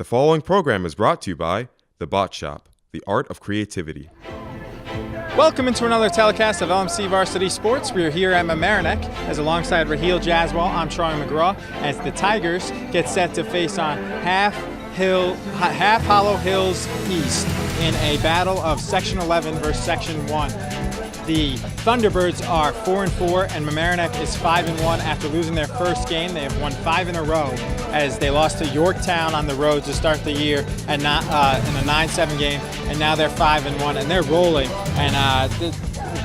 The following program is brought to you by The Bot Shop, the art of creativity. Welcome into another telecast of LMC Varsity Sports. We are here at Mamaroneck as alongside Raheel Jaswal, I'm Sean McGraw, as the Tigers get set to face on Half Hollow Hills East in a battle of Section 11 versus Section 1. The Thunderbirds are 4-4 and Mamaroneck is 5-1 after losing their first game. They have won 5 in a row as they lost to Yorktown on the road to start the year and not in a 9-7 game, and now they're 5-1 and they're rolling. And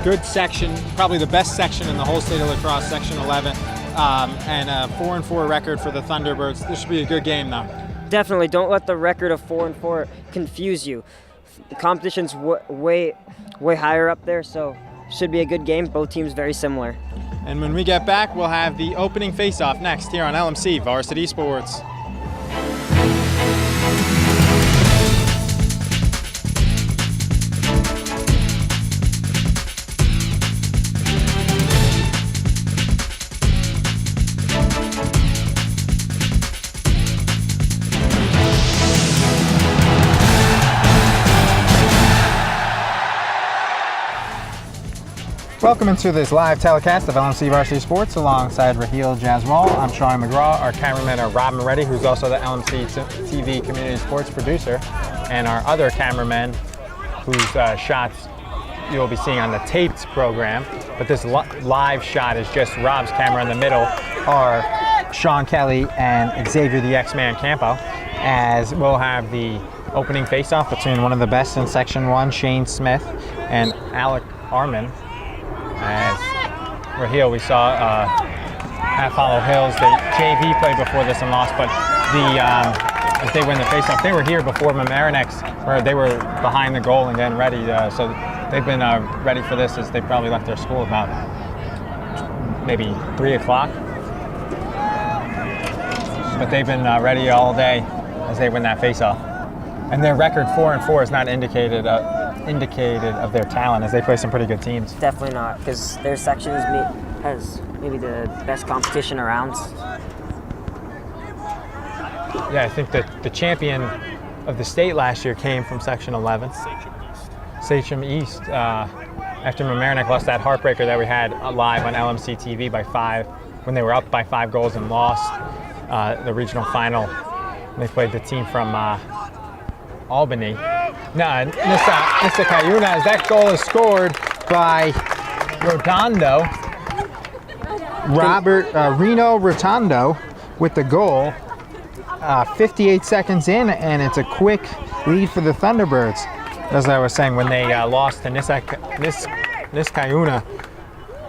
good section, probably the best section in the whole state of Lacrosse, Section 11, and a 4-4 record for the Thunderbirds. This should be a good game though. Definitely, don't let the record of 4-4 confuse you. The competition's way higher up there, so should be a good game. Both teams very similar. And when we get back, we'll have the opening face-off next here on LMC Varsity Sports. Welcome into this live telecast of LMC Varsity Sports alongside Raheel Jaswal. I'm Sean McGraw. Our cameramen are Rob Moretti, who's also the LMC TV Community Sports producer, and our other cameramen, whose shots you'll be seeing on the taped program. But this live shot is just Rob's camera in the middle, are Sean Kelly and Xavier the X-Man Campo, as we'll have the opening face-off between one of the best in Section 1, Shane Smith, and Alec Arman. As Raheel, we saw Half Hollow Hills, the JV played before this and lost, but as they win the faceoff, they were here before Mamaroneck's, where they were behind the goal and getting ready. So they've been ready for this as they probably left their school about maybe 3 o'clock. But they've been ready all day as they win that faceoff. And their record 4-4 is not indicated of their talent, as they play some pretty good teams. Definitely not, because their section has maybe the best competition around. Yeah, I think that the champion of the state last year came from Section 11. Sachem East, after Mamaroneck lost that heartbreaker that we had live on LMC TV by 5, when they were up by 5 goals and lost the regional final. They played the team from Albany. Nissa Cayuna, as that goal is scored by Reno Rotondo with the goal. 58 seconds in, and it's a quick lead for the Thunderbirds. As I was saying, when they lost to Niskayuna,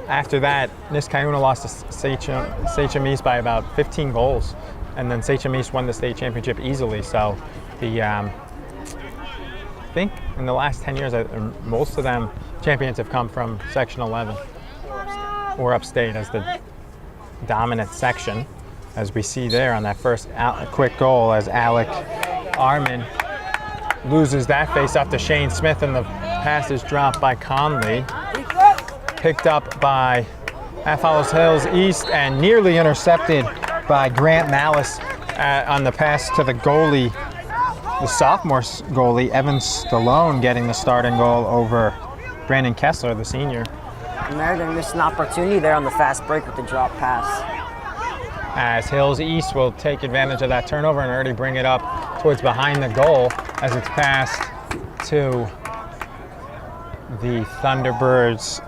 after that, Niskayuna lost to Sachem East by about 15 goals, and then Sachem East won the state championship easily. So the I think in the last 10 years, most of them champions have come from Section 11 or upstate as the dominant section, as we see there on that first quick goal, as Alec Arman loses that face up to Shane Smith, and the pass is dropped by Conley, picked up by Half Hollow Hills East and nearly intercepted by Grant Malice on the pass to the goalie. The sophomore goalie, Evan Stallone, getting the starting goal over Brandon Kessler, the senior. Meriden missed an opportunity there on the fast break with the drop pass. As Hills East will take advantage of that turnover and already bring it up towards behind the goal, as it's passed to the Thunderbirds'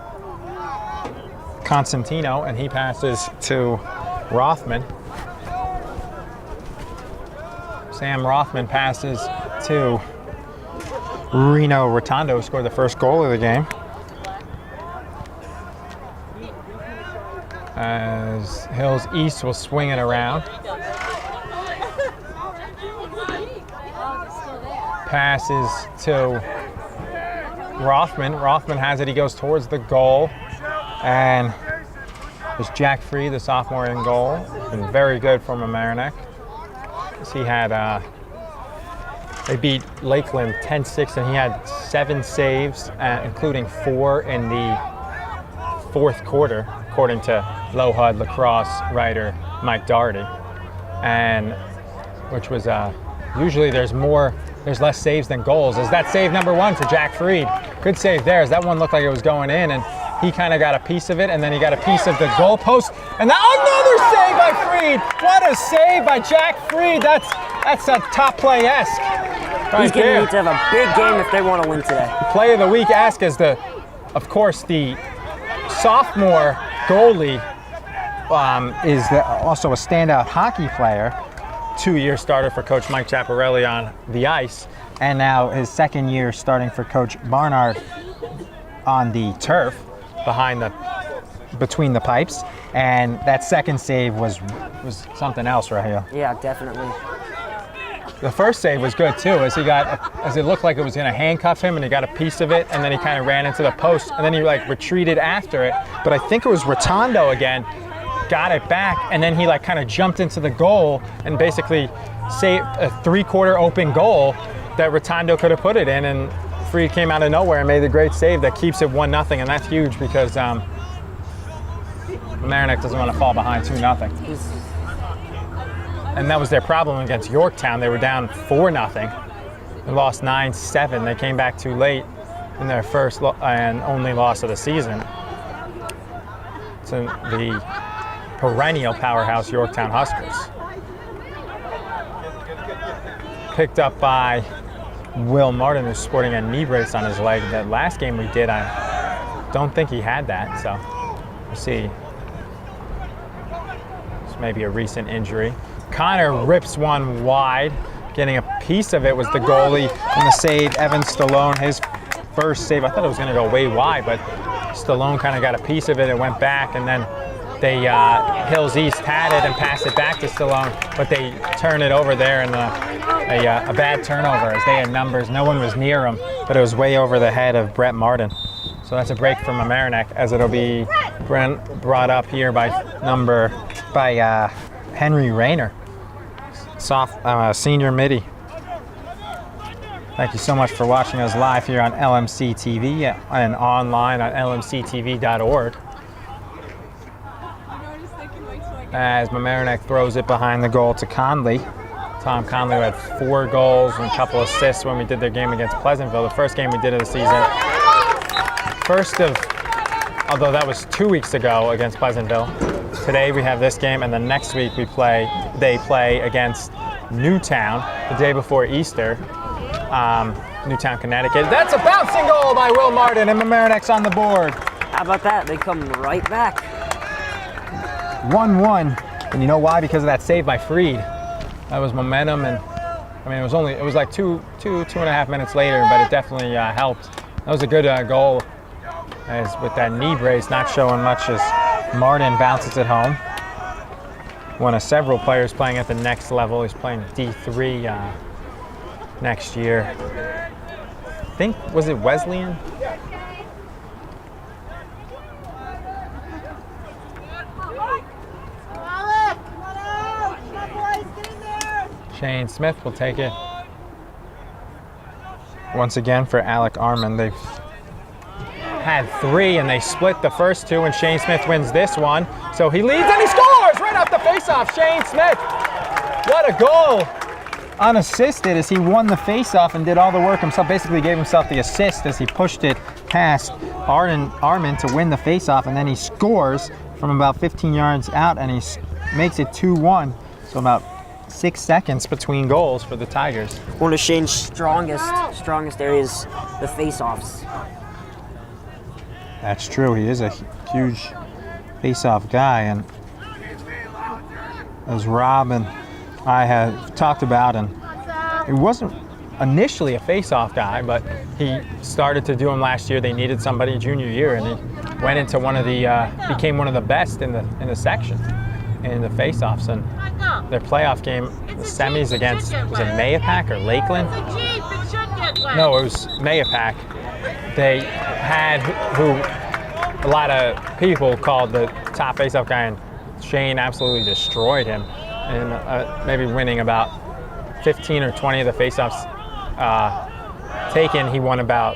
Constantino, and he passes to Rothman. Sam Rothman passes to Reno Rotondo, who scored the first goal of the game. As Hills East will swing it around. Passes to Rothman. Rothman has it, he goes towards the goal. And there's Jack Free, the sophomore, in goal. Been very good for Mamaroneck. He had, they beat Lakeland 10-6, and he had 7 saves, including 4 in the fourth quarter, according to Low HUD Lacrosse writer Mike Doherty, and which was Usually there's less saves than goals. Is that save number 1 for Jack Freed? Good save there. As that one looked like it was going in, and he kind of got a piece of it, and then he got a piece of the goal post, and another save by Freed. What a save by Jack Freed. That's a top play-esque. He's going to need to have a big game if they want to win today. Play of the week-esque is of course, the sophomore goalie is also a standout hockey player. 2-year starter for Coach Mike Chaparelli on the ice, and now his 2nd year starting for Coach Barnard on the turf between the pipes. And that second save was something else right here. Yeah, definitely. The first save was good too, as it looked like it was going to handcuff him, and he got a piece of it, and then he kind of ran into the post, and then he retreated after it. But I think it was Rotondo again, got it back, and then he kind of jumped into the goal and basically saved a 3/4 open goal that Rotondo could have put it in, and Freed came out of nowhere and made the great save that keeps it 1-0, and that's huge because Mamaroneck doesn't want to fall behind 2-0. And that was their problem against Yorktown. They were down 4-0. They lost 9-7. They came back too late in their first and only loss of the season to the perennial powerhouse Yorktown Huskers. Picked up by Will Martin, who's sporting a knee brace on his leg. That last game we did, I don't think he had that, so we'll see. It's maybe a recent injury. Connor rips one wide. Getting a piece of it was the goalie in the save, Evan Stallone. His first save, I thought it was going to go way wide, but Stallone kind of got a piece of it. It went back, and then they Hills East had it and passed it back to Stallone, but they turn it over there, and a bad turnover as they had numbers. No one was near him, but it was way over the head of Brett Martin. So that's a break from Mamaroneck, as it'll be brought up here by Henry Rayner, senior midi. Thank you so much for watching us live here on LMC TV and online at lmctv.org. As Mamaroneck throws it behind the goal to Conley. Tom Conley, who had 4 goals and a couple assists when we did their game against Pleasantville, the first game we did of the season. Although that was 2 weeks ago against Pleasantville. Today we have this game, and the next week they play against Newtown the day before Easter. Newtown, Connecticut. That's a bouncing goal by Will Martin, and Mamaroneck's on the board. How about that? They come right back. 1-1, and you know why? Because of that save by Freed. That was momentum, and I mean it was like two and a half minutes later, but it definitely helped. That was a good goal, as with that knee brace not showing much as Martin bounces it home. One of several players playing at the next level. He's playing D3 next year. I think, was it Wesleyan? Shane Smith will take it once again for Alec Armand. They've had 3 and they split the first 2, and Shane Smith wins this one. So he leads and he scores right off the faceoff. Shane Smith, what a goal! Unassisted, as he won the faceoff and did all the work himself. Basically gave himself the assist as he pushed it past Armand to win the faceoff, and then he scores from about 15 yards out, and he makes it 2-1. So about 6 seconds between goals for the Tigers. One of Shane's strongest areas, the face-offs. That's true. He is a huge face-off guy, and as Rob and I have talked about, and he wasn't initially a face-off guy, but he started to do them last year. They needed somebody junior year, and he went into became one of the best in the section in the face-offs. And their playoff game, the semis against, was it Mayapack or Lakeland? No, it was Mayapack. They had who a lot of people called the top face-off guy, and Shane absolutely destroyed him, and maybe winning about 15 or 20 of the face-offs taken. He won about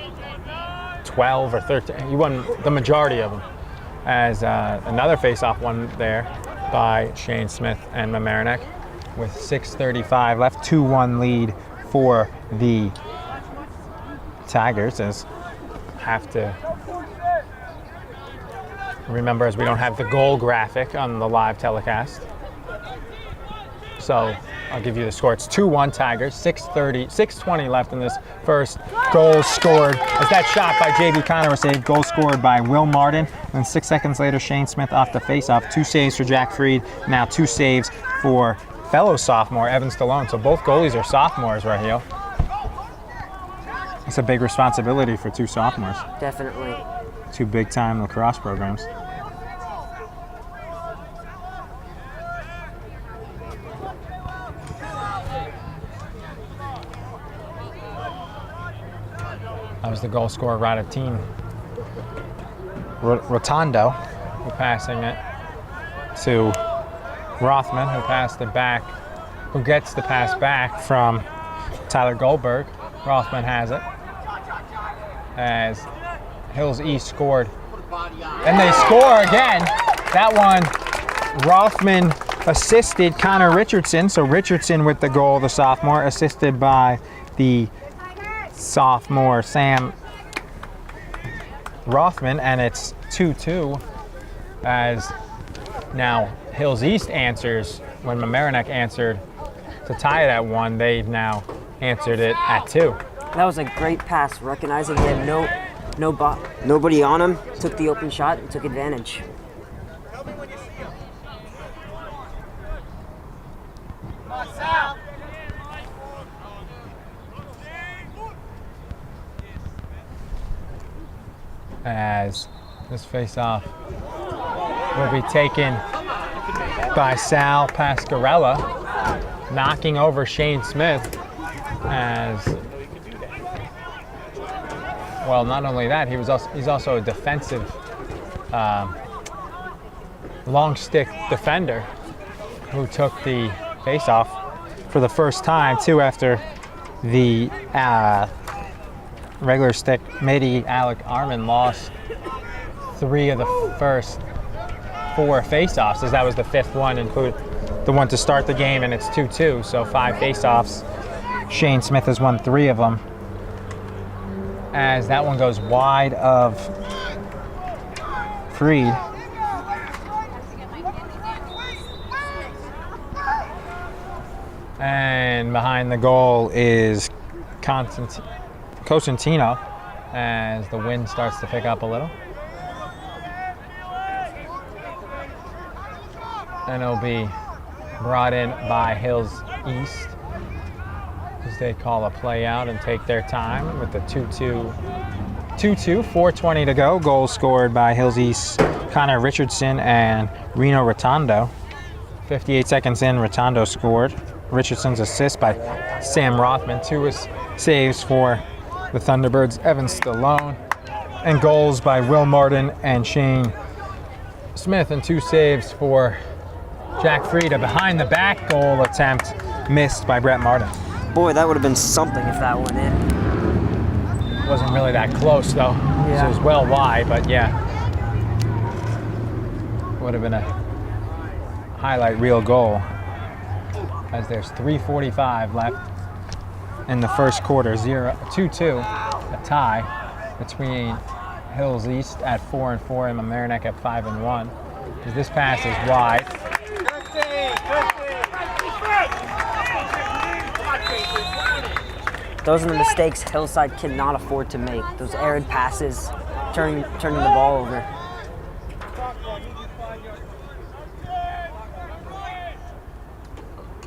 12 or 13. He won the majority of them. As another face-off won there by Shane Smith and Mamaroneck. with 6:35 left. 2-1 lead for the Tigers. As have to remember, as we don't have the goal graphic on the live telecast. So I'll give you the score. It's 2-1 Tigers, 6:20 left in this first. Goal scored as that shot by J.B. Connor was saved. Goal scored by Will Martin. And 6 seconds later, Shane Smith off the faceoff. 2 saves for Jack Freed. Now 2 saves for fellow sophomore Evan Stallone. So both goalies are sophomores, Raheel. It's a big responsibility for 2 sophomores. Definitely. 2 big-time lacrosse programs. That was the goal scorer, Rotondo, who passing it to Rothman, who passed it back, who gets the pass back from Tyler Goldberg. Rothman has it as Hills East scored. And they score again. That one, Rothman assisted Connor Richardson. So Richardson with the goal, the sophomore, assisted by the sophomore Sam Rothman, and it's 2-2 as now Hills East answers when Mamaroneck answered to tie it at 1. They've now answered it at 2. That was a great pass, recognizing he had nobody on him, took the open shot and took advantage. As this face-off will be taken by Sal Pascarella, knocking over Shane Smith. As well, not only that, he's also a defensive long stick defender who took the face-off for the first time too, after the regular stick midi Alec Armin lost 3 of the first 4 face-offs, as that was the 5th one, include the one to start the game, and it's 2-2, so 5 face-offs. Shane Smith has won 3 of them, as that one goes wide of Freed. And behind the goal is Cosentino, as the wind starts to pick up a little. And it'll be brought in by Hills East as they call a play out and take their time with the 2-2, 4:20 to go. Goal scored by Hills East, Connor Richardson and Reno Rotondo. 58 seconds in, Rotondo scored. Richardson's assist by Sam Rothman. 2 saves for the Thunderbirds, Evan Stallone, and goals by Will Martin and Shane Smith, and 2 saves for Jack Freed. A behind-the-back goal attempt missed by Brett Martin. Boy, that would have been something if that went in. Wasn't really that close, though. Yeah. So it was well wide, but yeah. Would have been a highlight reel goal, as there's 3:45 left in the first quarter. 2-2, a tie between Hills East at 4-4 and Mamaroneck at 5-1. As this pass is wide. Those are the mistakes Hillside cannot afford to make. Those errant passes, turning the ball over.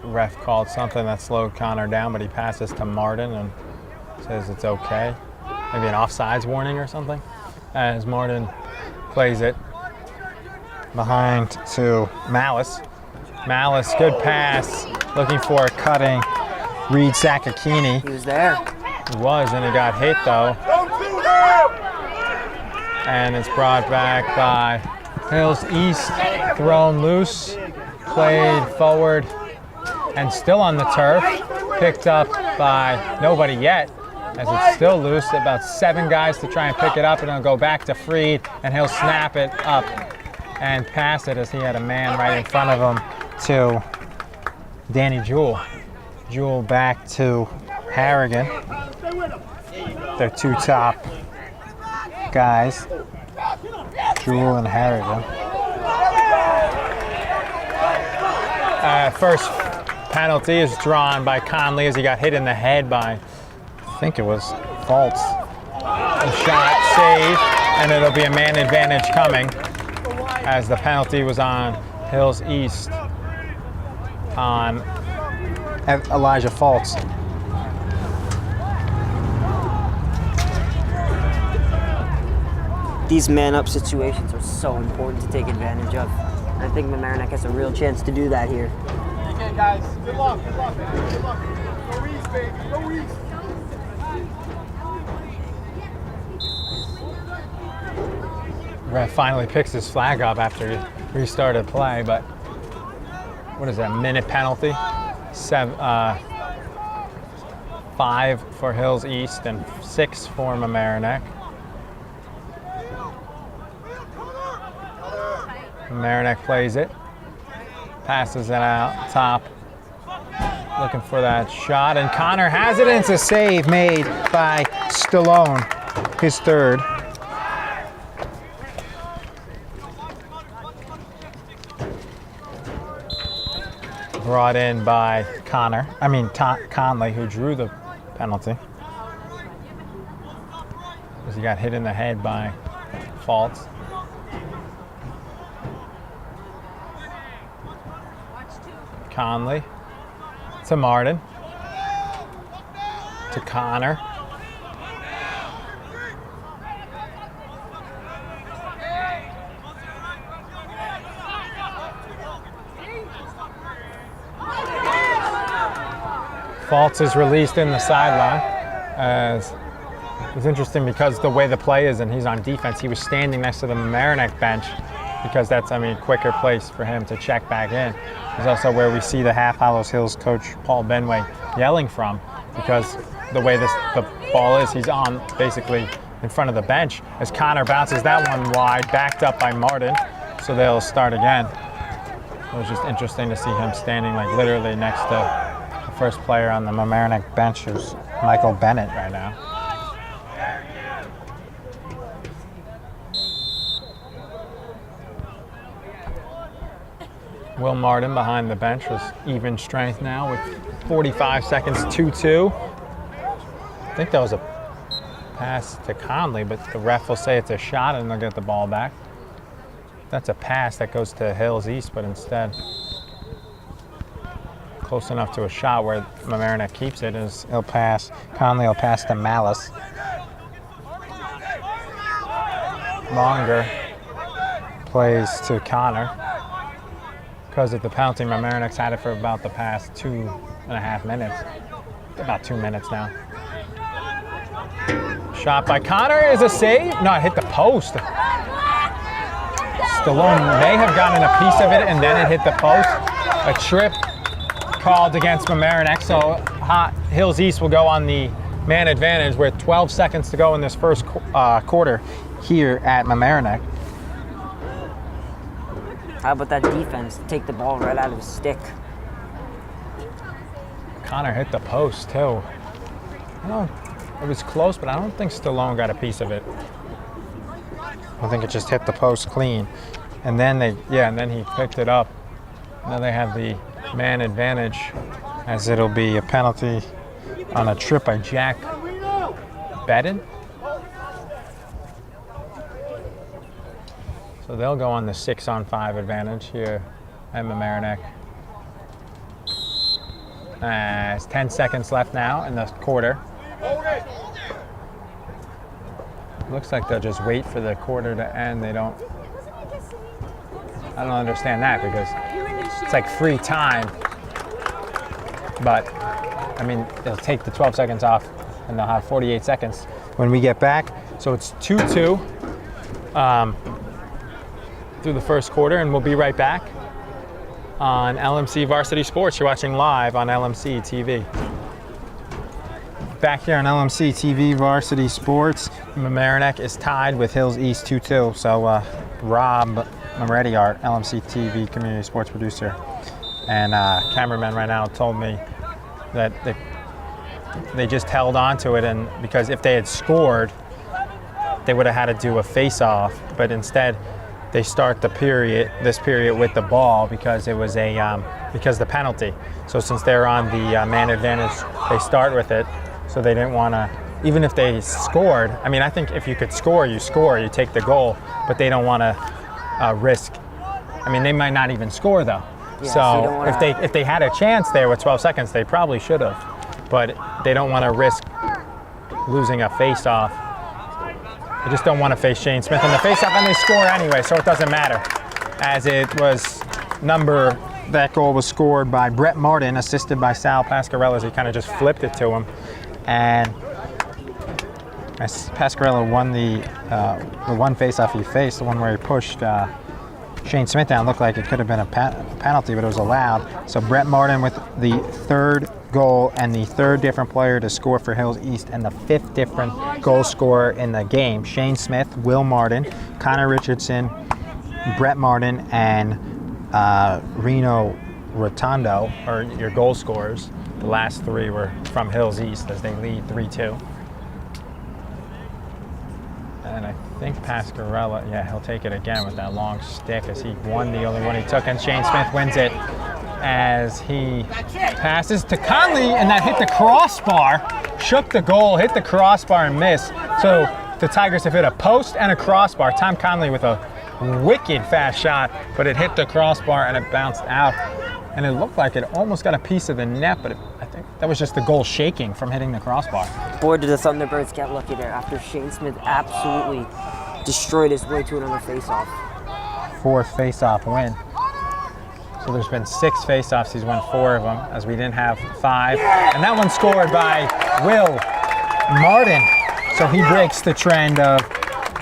Ref called something that slowed Connor down, but he passes to Martin and says it's okay. Maybe an offsides warning or something. As Martin plays it behind to Malice. Malice, good pass, looking for a cutting Reed Sakakini. He was there. He was, and he got hit though. And it's brought back by Hills East, thrown loose, played forward, and still on the turf, picked up by nobody yet, as it's still loose. About 7 guys to try and pick it up, and it'll go back to Freed, and he'll snap it up and pass it, as he had a man right in front of him to Danny Jewell. Jewell back to Harrigan. Their two top guys, Jewell and Harrigan. First penalty is drawn by Conley as he got hit in the head by, I think it was Fultz. A shot saved, and it'll be a man advantage coming as the penalty was on Hills East on Elijah Fultz. These man-up situations are so important to take advantage of. I think Mamaroneck has a real chance to do that here. Okay, guys. Good luck. Good luck. Good luck. Go East, baby. Go East. Ref finally picks his flag up after he restarted play, but what is that, minute penalty? 5 for Hills East and 6 for Mamaroneck. Mamaroneck plays it, passes it out top, looking for that shot, and Connor has it, and it's a save made by Stallone, his third. Brought in by Conley, who drew the penalty. As he got hit in the head by Fultz. Conley to Martin, to Connor. Fultz is released in the sideline. As it's interesting because the way the play is and he's on defense, he was standing next to the Mamaroneck bench because that's, quicker place for him to check back in. It's also where we see the Half Hollows Hills coach Paul Benway yelling from, because the way the ball is, he's on basically in front of the bench as Connor bounces that one wide, backed up by Martin, so they'll start again. It was just interesting to see him standing like literally next to the first player on the Mamaroneck bench, who's Michael Bennett right now. Will Martin behind the bench was even strength now with 45 seconds, 2-2. I think that was a pass to Conley, but the ref will say it's a shot and they'll get the ball back. That's a pass that goes to Hills East, but instead close enough to a shot where Mamaroneck keeps it is he'll pass. Conley will pass to Malice. Longer plays to Connor. Because of the penalty, Mamaroneck's had it for about the past 2.5 minutes. About 2 minutes now. Shot by Connor is a save. No, it hit the post. Stallone may have gotten a piece of it and then it hit the post. A trip called against Mamaroneck, so Hills East will go on the man advantage with 12 seconds to go in this first quarter here at Mamaroneck. How about that defense? Take the ball right out of his stick. Connor hit the post too. It was close, but I don't think Stallone got a piece of it. I think it just hit the post clean. And then he picked it up. Now they have the man advantage, as it'll be a penalty on a trip by Jack Bedden. So they'll go on the 6-on-5 advantage here at Mamaroneck. It's 10 seconds left now in the quarter. Looks like they'll just wait for the quarter to end. I don't understand that because it's like free time. But, they'll take the 12 seconds off and they'll have 48 seconds when we get back. So it's 2-2. Through the first quarter, and we'll be right back on LMC Varsity Sports. You're watching live on LMC TV. Back here on LMC TV Varsity Sports, Mamaroneck is tied with Hills East 2-2. So Rob Moretti, our LMC TV community sports producer, And cameraman right now told me that they just held on to it, and because if they had scored, they would have had to do a face-off, but instead they start this period with the ball because it was because the penalty. So since they're on the man advantage, they start with it. So they didn't want to, even if they scored. I mean, I think if you could score, you take the goal, but they don't want to risk. I mean, they might not even score though. Yeah, so if they had a chance there with 12 seconds, they probably should have. But they don't want to risk losing a face-off. They just don't want to face Shane Smith in the face-off, and they score anyway, so it doesn't matter. As it was that goal was scored by Brett Martin, assisted by Sal Pascarella, as he kind of just flipped it to him. And as Pascarella won the one face-off he faced, the one where he pushed Shane Smith down, looked like it could have been a penalty, but it was allowed. So Brett Martin with the third goal and the third different player to score for Hills East, and the fifth different goal scorer in the game. Shane Smith, Will Martin, Connor Richardson, Brett Martin, and Reno Rotondo are your goal scorers. The last three were from Hills East as they lead 3-2. And I think Pascarella, yeah, he'll take it again with that long stick as he won the only one he took, and Shane Smith wins it as he passes to Conley, and that hit the crossbar, shook the goal, hit the crossbar and missed. So the Tigers have hit a post and a crossbar. Tom Conley with a wicked fast shot, but it hit the crossbar and it bounced out. And it looked like it almost got a piece of the net, but I think that was just the goal shaking from hitting the crossbar. Boy, did the Thunderbirds get lucky there after Shane Smith absolutely destroyed his way to another face-off. Fourth face-off win. So there's been 6 face-offs. He's won 4 of them, as we didn't have 5. And that one scored by Will Martin. So he breaks the trend of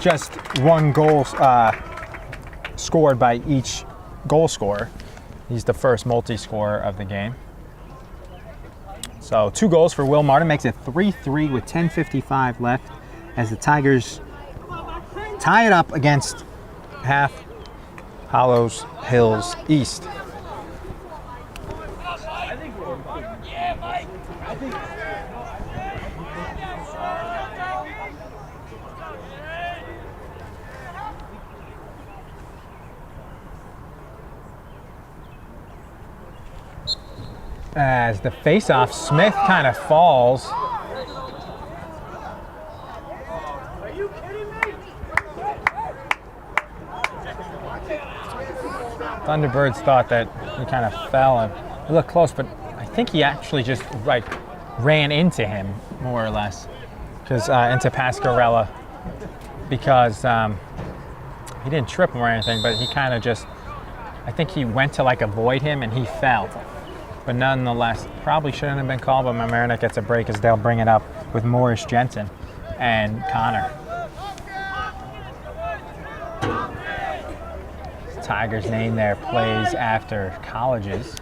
just one goal scored by each goal scorer. He's the first multi-scorer of the game. So 2 goals for Will Martin makes it 3-3 with 10:55 left as the Tigers tie it up against Half Hollows Hills East. As the face-off, Smith kind of falls. Are you kidding me? Thunderbirds thought that he kind of fell and it looked close, but I think he actually just ran into him more or less, because into Pascarella, because he didn't trip him or anything, but he kind of just, I think he went to avoid him and he fell. But nonetheless, probably shouldn't have been called, but Mamaroneck gets a break as they'll bring it up with Morris Jensen and Connor. Tigers name there plays after colleges.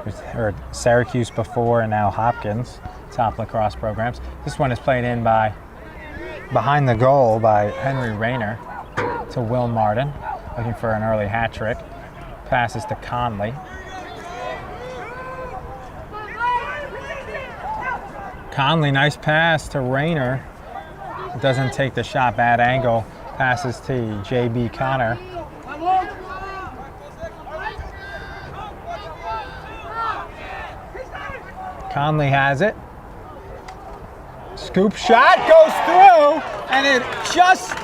We've heard Syracuse before and now Hopkins, top lacrosse programs. This one is played in behind the goal by Henry Rayner to Will Martin, looking for an early hat trick. Passes to Conley. Conley, nice pass to Rayner. Doesn't take the shot, bad angle. Passes to JB Connor. Conley has it. Scoop shot goes through, and it just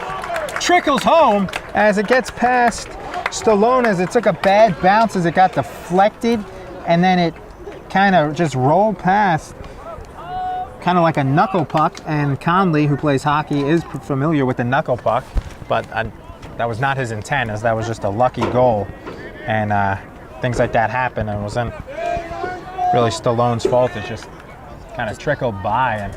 trickles home as it gets past Stallone, as it took a bad bounce as it got deflected, and then it kind of just rolled past, kind of like a knuckle puck. And Conley, who plays hockey, is familiar with the knuckle puck, but that was not his intent, as that was just a lucky goal. And things like that happen, and it wasn't really Stallone's fault. It just kind of trickled by and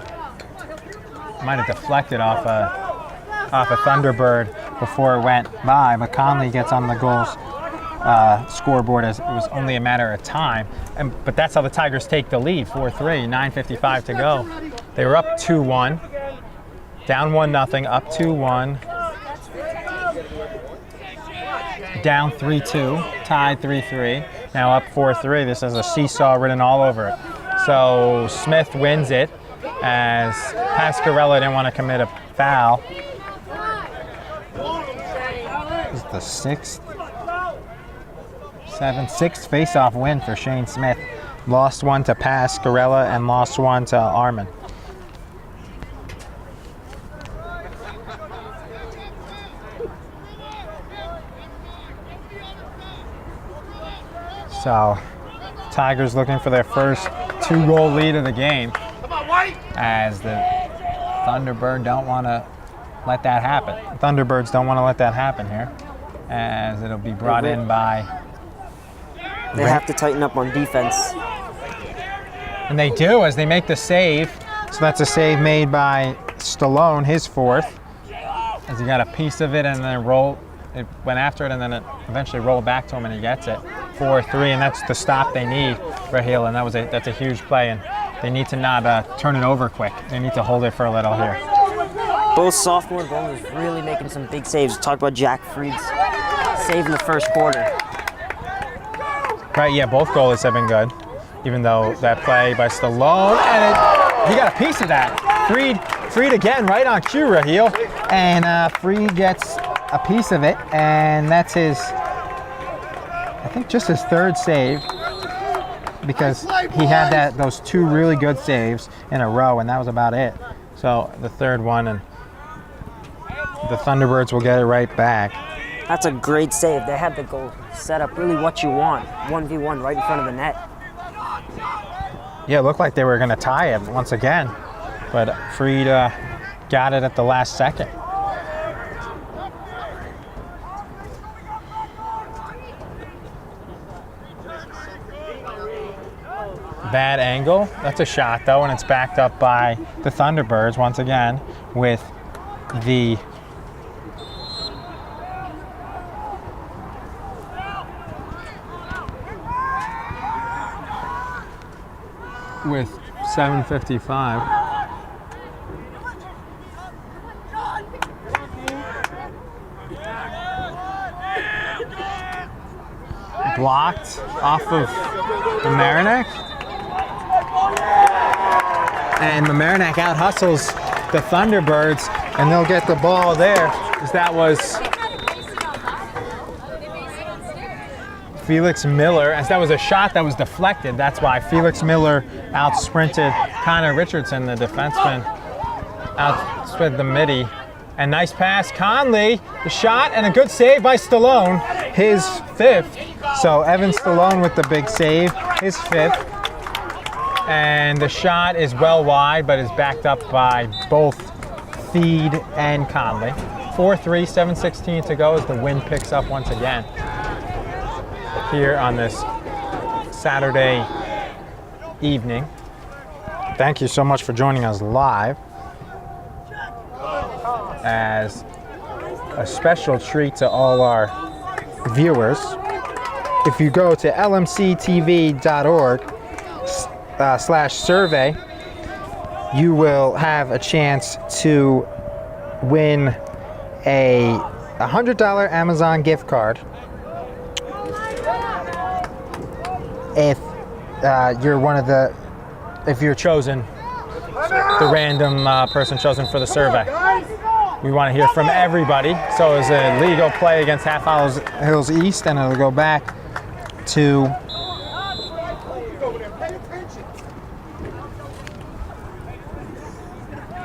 might have deflected off a Thunderbird before it went by, but Conley gets on the goals scoreboard as it was only a matter of time. But that's how the Tigers take the lead, 4-3, 9:55 to go. They were up 2-1, down 1-0, up 2-1, down 3-2, tied 3-3. now up 4-3. This has a seesaw written all over it. So Smith wins it as Pasquarella didn't want to commit a foul. This is the sixth face-off win for Shane Smith. Lost one to Pasquarella and lost one to Armin. So, Tigers looking for their first 2-goal lead of the game, as the Thunderbird don't want to let that happen. Thunderbirds don't want to let that happen here, as it'll be brought in by... They have to tighten up on defense. And they do, as they make the save. So that's a save made by Stallone, his fourth, as he got a piece of it and then it went after it and then it eventually rolled back to him and he gets it. 4-3, and that's the stop they need, Raheel, and that's a huge play, and they need to not turn it over quick. They need to hold it for a little here. Both sophomore goalies really making some big saves. Talk about Jack Fried's save in the first quarter. Right, yeah, both goalies have been good, even though that play by Stallone, and he got a piece of that. Fried again, right on cue, Raheel, and Fried gets a piece of it, and that's his, I think, just his third save, because he had those two really good saves in a row, and that was about it. So the third one, and the Thunderbirds will get it right back. That's a great save. They had the goal set up really what you want. 1v1 right in front of the net. Yeah, it looked like they were going to tie it once again, but Fried got it at the last second. Bad angle. That's a shot, though, and it's backed up by the Thunderbirds once again with the with 7:55. Blocked off of Mamaroneck. And Mamaroneck out hustles the Thunderbirds, and they'll get the ball there, as that was Felix Miller, as that was a shot that was deflected. That's why Felix Miller out-sprinted Connor Richardson, the defenseman, out-sprinted the midi. And nice pass, Conley, the shot, and a good save by Stallone, his fifth. So Evan Stallone with the big save, his fifth. And the shot is well wide, but is backed up by both Feed and Conley. 4-3, 7:16 to go as the wind picks up once again here on this Saturday evening. Thank you so much for joining us live. As a special treat to all our viewers, if you go to lmctv.org/survey, you will have a chance to win a $100 Amazon gift card if you're chosen, the random person chosen for the survey. We want to hear from everybody. So it's a legal play against Half Hills East, and it'll go back to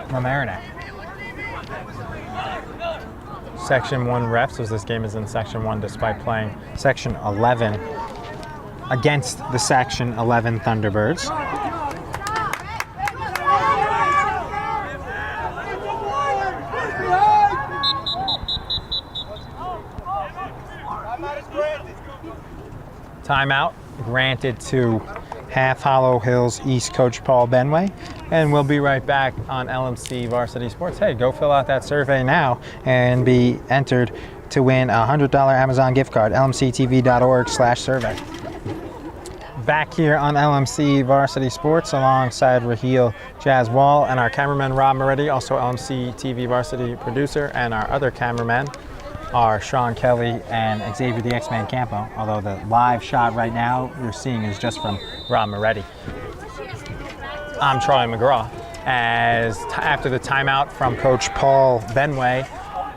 Mamaroneck. Section 1 refs, as this game is in Section 1 despite playing Section 11 against the Section 11 Thunderbirds. Timeout granted to Half Hollow Hills East coach Paul Benway, and we'll be right back on LMC Varsity Sports. Hey, go fill out that survey now and be entered to win a $100 Amazon gift card. lmctv.org/survey. Back here on LMC Varsity Sports alongside Raheel Jazz Wall and our cameraman Rob Moretti, also LMC TV Varsity producer, and our other cameraman are Sean Kelly and Xavier the X-Man Campo, although the live shot right now you're seeing is just from Rob Moretti. I'm Charlie McGraw. As after the timeout from Coach Paul Benway,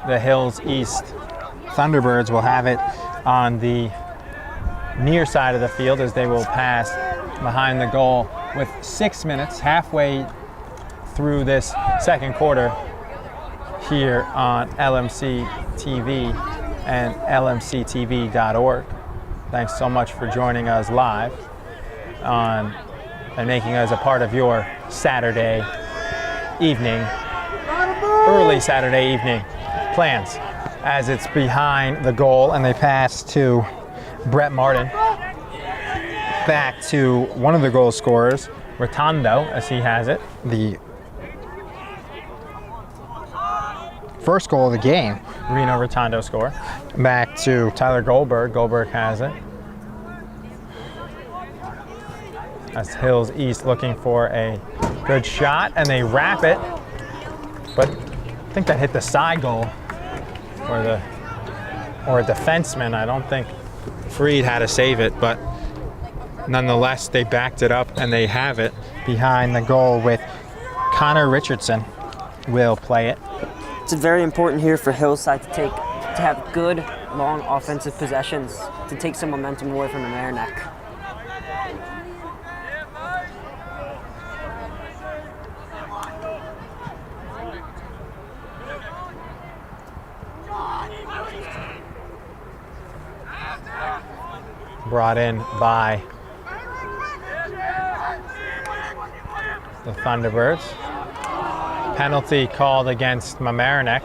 the Hills East Thunderbirds will have it on the near side of the field as they will pass behind the goal with 6 minutes, halfway through this second quarter here on LMC TV and lmctv.org. Thanks so much for joining us live on and making us a part of your Saturday evening, early Saturday evening plans. As it's behind the goal and they pass to Brett Martin, back to one of the goal scorers, Rotondo, as he has it, the first goal of the game. Reno Rotondo score. Back to Tyler Goldberg. Goldberg has it. That's Hills East looking for a good shot, and they wrap it. But I think that hit the side goal or a defenseman. I don't think Freed had to save it, but nonetheless, they backed it up and they have it behind the goal with Connor Richardson will play it. It's very important here for Hillside to have good, long offensive possessions to take some momentum away from Mamaroneck. Brought in by the Thunderbirds. Penalty called against Mamaroneck.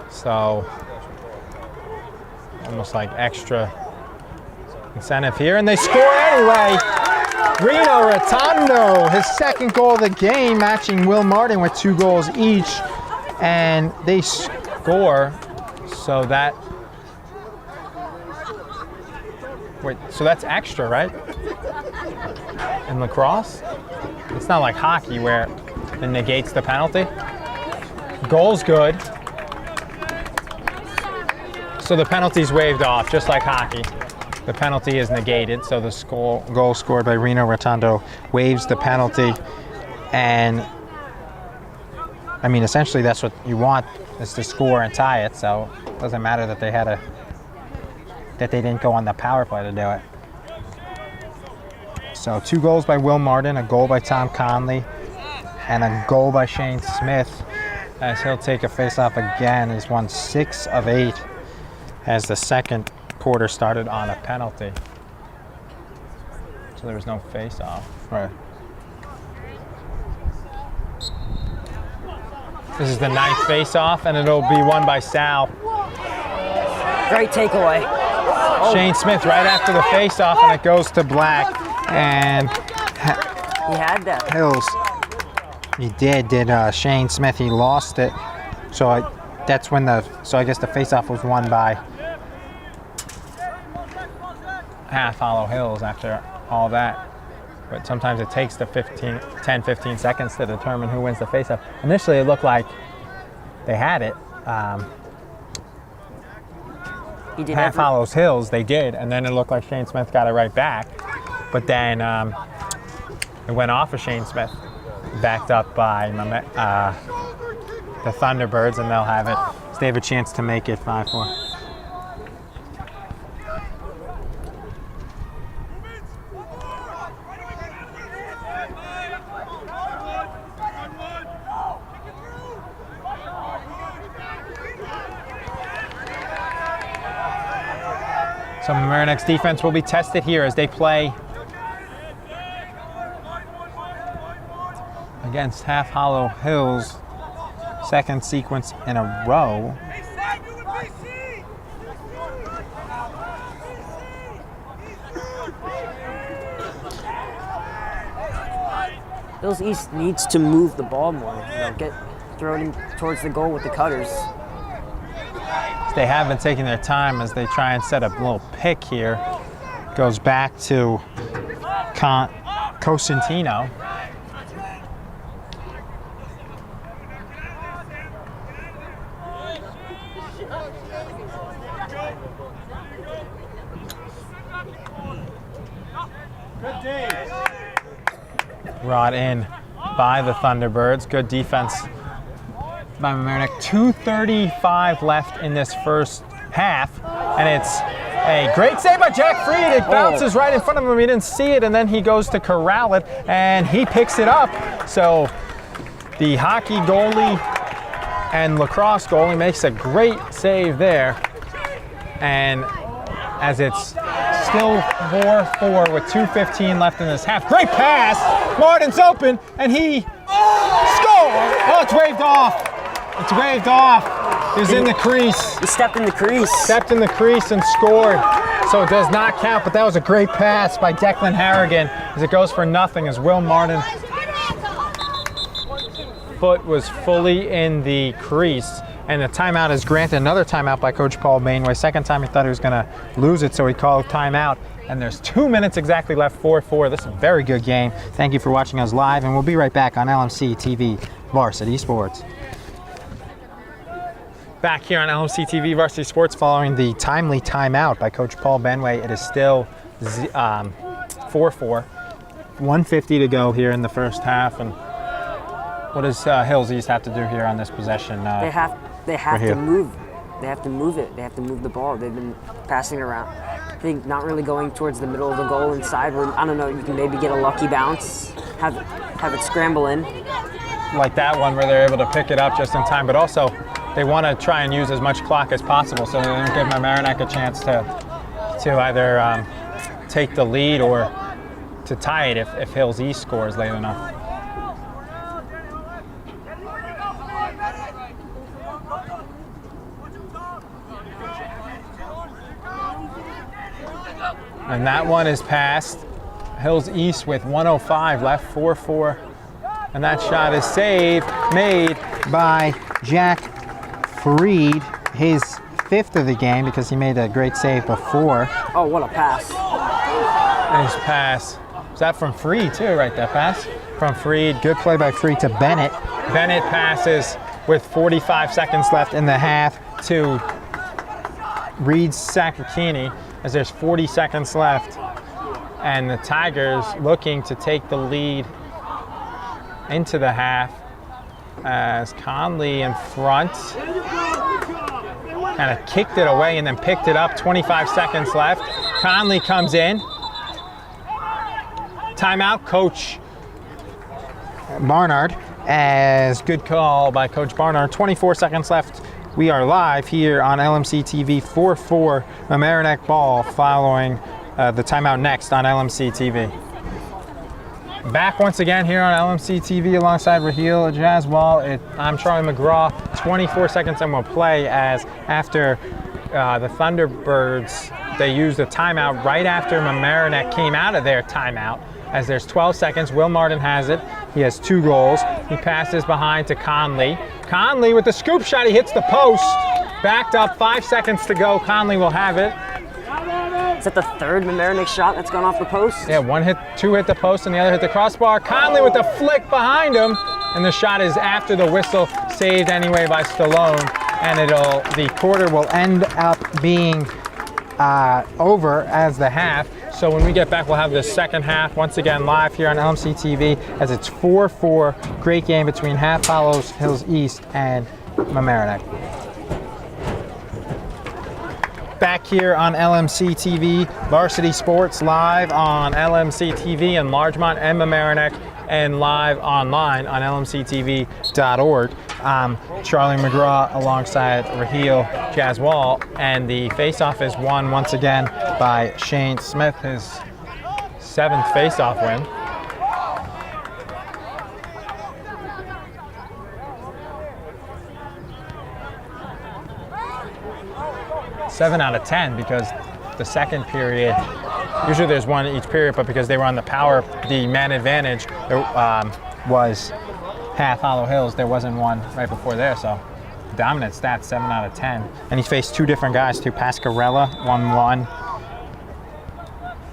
So almost like extra incentive here, and they score anyway. Reno Rotondo, his second goal of the game, matching Will Martin with 2 goals each, and they score. So that, wait, so that's extra, right? In lacrosse, it's not like hockey where it negates the penalty. Goal's good. So the penalty's waived off, just like hockey. The penalty is negated, so the goal scored by Reno Rotondo waives the penalty. And I mean, essentially that's what you want, is to score and tie it. So it doesn't matter that they didn't go on the power play to do it. So 2 goals by Will Martin, a goal by Tom Conley, and a goal by Shane Smith, as he'll take a face-off again. He's won 6 of 8 as the second quarter started on a penalty. So there was no face-off. Right. This is the 9th face-off, and it'll be won by Sal. Great takeaway. Shane Smith right after the face-off, and it goes to Black. And He had that. Hills, he did Shane Smith. He lost it. So I guess the face-off was won by Half Hollow Hills after all that. But sometimes it takes the 10-15 seconds to determine who wins the face-off. Initially, it looked like they had it. Half Hollows Hills, they did, and then it looked like Shane Smith got it right back. But then it went off of Shane Smith, backed up by the Thunderbirds, and they'll have it. So they have a chance to make it 5-4. So Mamaroneck's defense will be tested here as they play against Half Hollow Hills, second sequence in a row. Hills East needs to move the ball more. Throw it towards the goal with the cutters. They have been taking their time as they try and set up a little pick here. Goes back to Cosentino. Brought in by the Thunderbirds. Good defense by Mamaroneck. 2:35 left in this first half, and it's a great save by Jack Freed. It bounces right in front of him. He didn't see it, and then he goes to corral it, and he picks it up. So the hockey goalie and lacrosse goalie makes a great save there. And as it's still 4-4 with 2:15 left in this half. Great pass. Martin's open, and he scores. Oh, it's waved off. It's waved off. He was in the crease. He stepped in the crease. Stepped in the crease and scored. So it does not count, but that was a great pass by Declan Harrigan as it goes for nothing as Will Martin foot was fully in the crease. And the timeout is granted. Another timeout by Coach Paul Bainway. Second time he thought he was going to lose it, so he called timeout. And there's 2 minutes exactly left, 4-4. This is a very good game. Thank you for watching us live, and we'll be right back on LMC TV Varsity Sports. Back here on LMC TV Varsity Sports following the timely timeout by Coach Paul Bainway. It is still 4-4. 1:50 to go here in the first half. And what does Hills East have to do here on this possession? They have to move. They have to move it. They have to move the ball. They've been passing around. I think not really going towards the middle of the goal inside. Where, I don't know. You can maybe get a lucky bounce, have it scramble in. Like that one where they're able to pick it up just in time, but also they want to try and use as much clock as possible so they don't give Mamaroneck a chance to either take the lead or to tie it if Hills East scores late enough. And that one is passed. Hills East with 1:05 left, 4-4. And that shot is saved, made by Jack Freed, his 5th of the game because he made a great save before. Oh, what a pass. Nice pass. Was that from Freed too, right? That pass from Freed. Good play by Freed to Bennett. Bennett passes with 45 seconds left in the half to Reed Sakakini as there's 40 seconds left. And the Tigers looking to take the lead into the half as Conley in front. Kind of kicked it away and then picked it up. 25 seconds left. Conley comes in. Timeout, Coach Barnard. As good call by Coach Barnard. 24 seconds left. We are live here on LMC TV. 4-4 Mamaroneck ball following the timeout next on LMC TV. Back once again here on LMC TV alongside Raheel Jaswal. I'm Charlie McGraw. 24 seconds and we'll play as after the Thunderbirds, they used a timeout right after Mamaroneck came out of their timeout. As there's 12 seconds, Will Martin has it. He has 2 goals. He passes behind to Conley. Conley with the scoop shot, he hits the post. Backed up, 5 seconds to go. Conley will have it. Is that the third Mamaroneck shot that's gone off the post? Yeah, 2 hit the post and the other hit the crossbar. Conley with the flick behind him. And the shot is after the whistle, saved anyway by Stallone. And the quarter will end up being over as the half. So when we get back, we'll have the second half once again live here on LMC TV as it's 4-4. Great game between Half Hollows, Hills East, and Mamaroneck. Back here on LMC TV, Varsity Sports live on LMC TV in Largemont and Mamaroneck, and live online on lmctv.org. Charlie McGraw alongside Raheel Jaswal, and the face-off is won once again by Shane Smith, his 7th face-off win. Seven out of 10 because the second period, usually there's one each period, but because they were on the man advantage, there was Half Hollow Hills. There wasn't one right before there, so dominant stats, 7 out of 10. And he faced 2 different guys too. Pascarella won 1,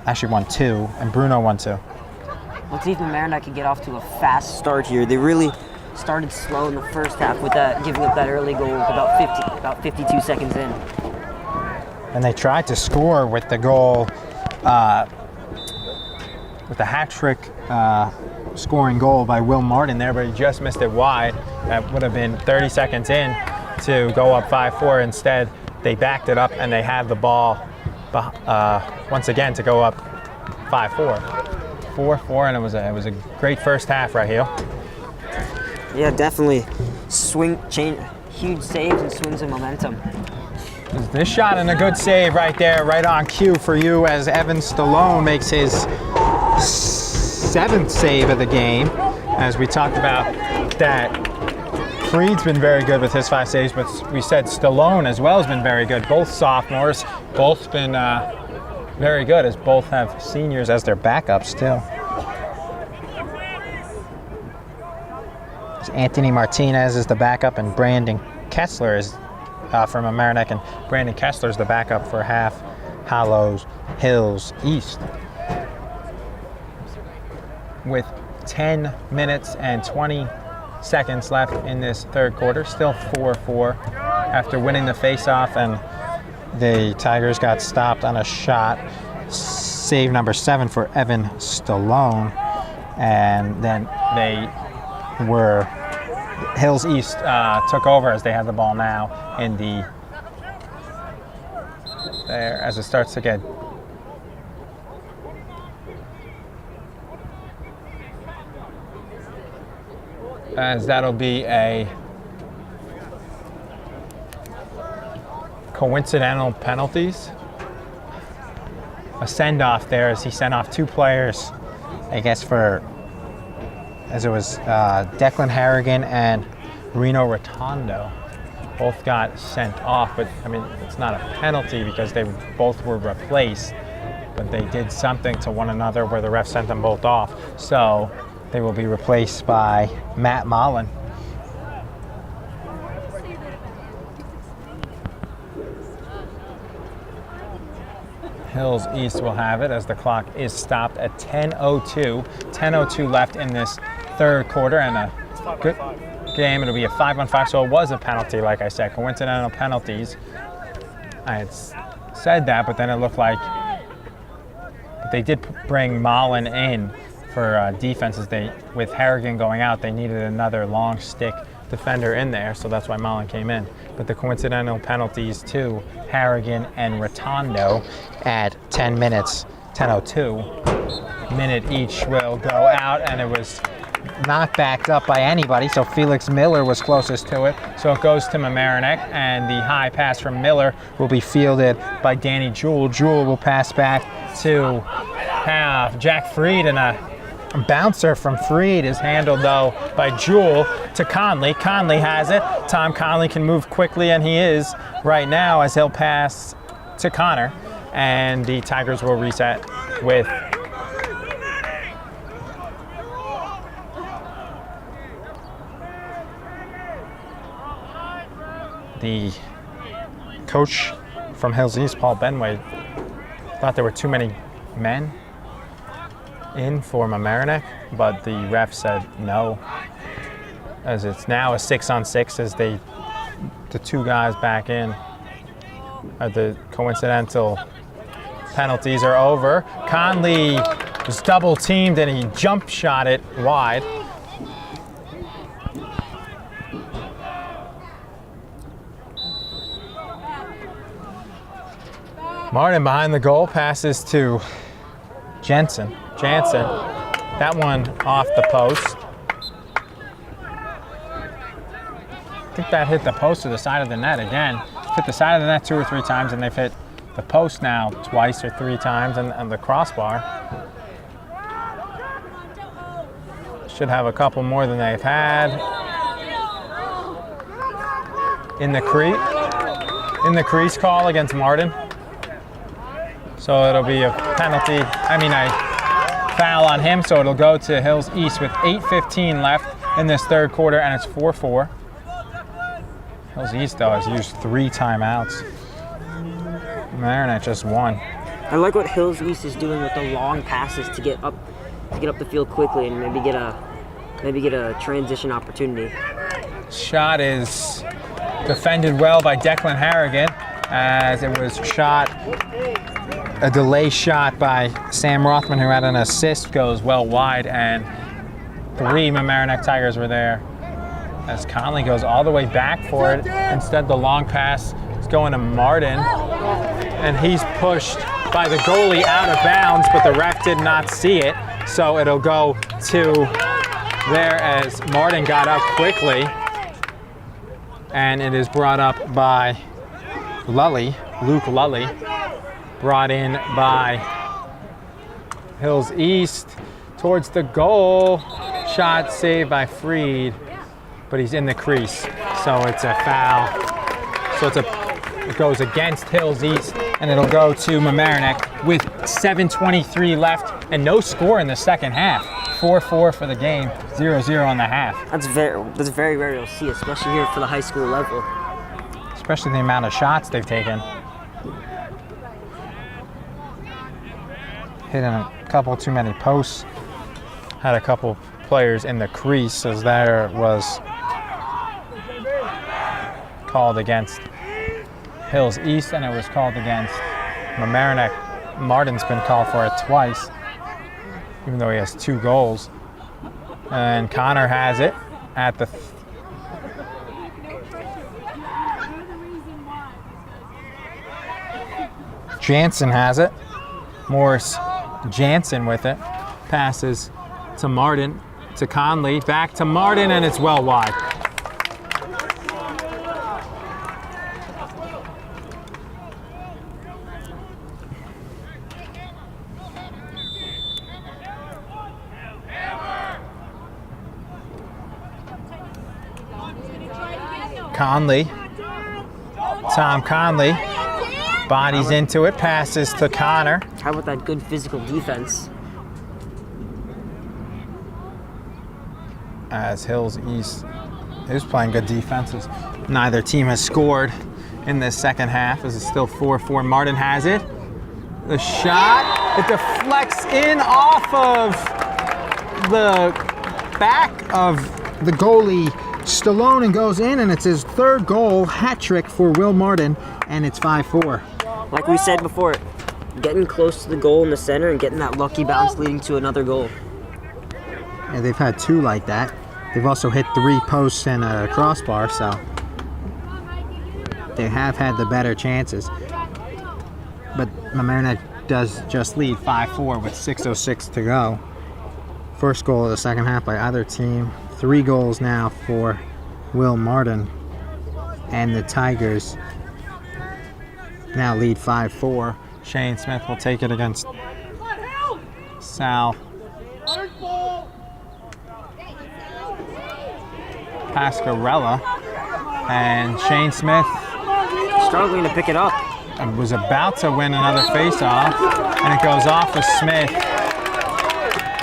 actually won 2, and Bruno won 2. Let's see if Mamaroneck can get off to a fast start here. They really started slow in the first half with that, giving up that early goal with about 52 seconds in. And they tried to score with the goal with a hat trick scoring goal by Will Martin there, but he just missed it wide. That would have been 30 seconds in to go up 5-4. Instead, they backed it up and they had the ball once again to go up 5-4. 4-4, and it was a great first half right here. Yeah, definitely. Huge saves and swings of momentum. This shot and a good save right there, right on cue for you, as Evan Stallone makes his 7th save of the game. As we talked about that, Freed's been very good with his 5 saves, but we said Stallone as well has been very good. Both sophomores, both been very good, as both have seniors as their backups too. Anthony Martinez is the backup, and Brandon Kessler is from Mamaroneck, and Brandon Kessler is the backup for Half Hollows Hills East. With 10 minutes and 20 seconds left in this third quarter, still 4-4 after winning the face-off, and the Tigers got stopped on a shot. Save number 7 for Evan Stallone, and then Hills East took over as they have the ball now in there as it starts to get as that'll be a coincidental penalties. A send-off there as he sent off 2 players, I guess as it was Declan Harrigan and Reno Rotondo. Both got sent off, but I mean, it's not a penalty because they both were replaced, but they did something to one another where the ref sent them both off. So they will be replaced by Matt Mullen. Hills East will have it as the clock is stopped at 10:02. 10:02 left in this third quarter, and a good game. It'll be a 5-on-5, so it was a penalty, like I said. Coincidental penalties. I had said that, but then it looked like they did bring Mullen in for defenses. With Harrigan going out, they needed another long stick defender in there, so that's why Mullen came in. But the coincidental penalties to Harrigan and Rotondo at 10 minutes, 10:02, minute each will go out, and it was not backed up by anybody, so Felix Miller was closest to it. So it goes to Mamaroneck, and the high pass from Miller will be fielded by Danny Jewell. Jewell will pass back to Jack Freed, and a bouncer from Freed is handled, though, by Jewell to Conley. Conley has it. Tom Conley can move quickly, and he is right now, as he'll pass to Connor. And the Tigers will reset with the coach from Hills East, Paul Benway, thought there were too many men in for Mamaroneck, but the ref said no, as it's now a 6-on-6 as the 2 guys back in. The coincidental penalties are over. Conley was double teamed and he jump shot it wide. Martin behind the goal, passes to Jansen. That one off the post. I think that hit the post to the side of the net again. Hit the side of the net 2 or 3 times, and they've hit the post now twice or 3 times, and the crossbar. Should have a couple more than they've had. In the crease call against Martin. So it'll be a penalty, a foul on him, so it'll go to Hills East with 8:15 left in this third quarter, and it's 4-4. Hills East, though, has used 3 timeouts. Mamaroneck just 1. I like what Hills East is doing with the long passes to get up the field quickly and maybe get a transition opportunity. Shot is defended well by Declan Harrigan, as it was shot a delay shot by Sam Rothman, who had an assist, goes well wide, and 3 Mamaroneck Tigers were there. As Conley goes all the way back for it. Instead, the long pass is going to Martin, and he's pushed by the goalie out of bounds, but the ref did not see it, so it'll go to there as Martin got up quickly, and it is brought up by Luke Lully, brought in by Hills East towards the goal. Shot saved by Freed, but he's in the crease, so it's a foul. So it goes against Hills East, and it'll go to Mamaroneck with 7:23 left and no score in the second half. 4-4 for the game, 0-0 on the half. That's very rare you'll see, especially here for the high school level. Especially the amount of shots they've taken. Hitting a couple too many posts. Had a couple players in the crease, as there was called against Hills East, and it was called against Mamaroneck. Martin's been called for it twice, even though he has 2 goals. And Connor has it at the Jansen has it. Morris Jansen with it. Passes to Martin, to Conley, back to Martin, and it's well wide. Conley, Tom Conley, bodies into it, passes to Connor. How about that good physical defense? As Hills East is playing good defenses. Neither team has scored in this second half, as it's still 4-4. Martin has it. The shot, it deflects in off of the back of the goalie Stallone and goes in, and it's his 3rd goal, hat trick for Will Martin, and it's 5-4. Like we said before, getting close to the goal in the center and getting that lucky bounce leading to another goal. Yeah, they've had 2 like that. They've also hit 3 posts and a crossbar, so they have had the better chances. But Mamaroneck does just lead 5-4 with 6:06 to go. First goal of the second half by either team. 3 goals now for Will Martin, and the Tigers now lead 5-4. Shane Smith will take it against Sal Pascarella, and Shane Smith Struggling to pick it up. was about to win another face-off, and it goes off of Smith,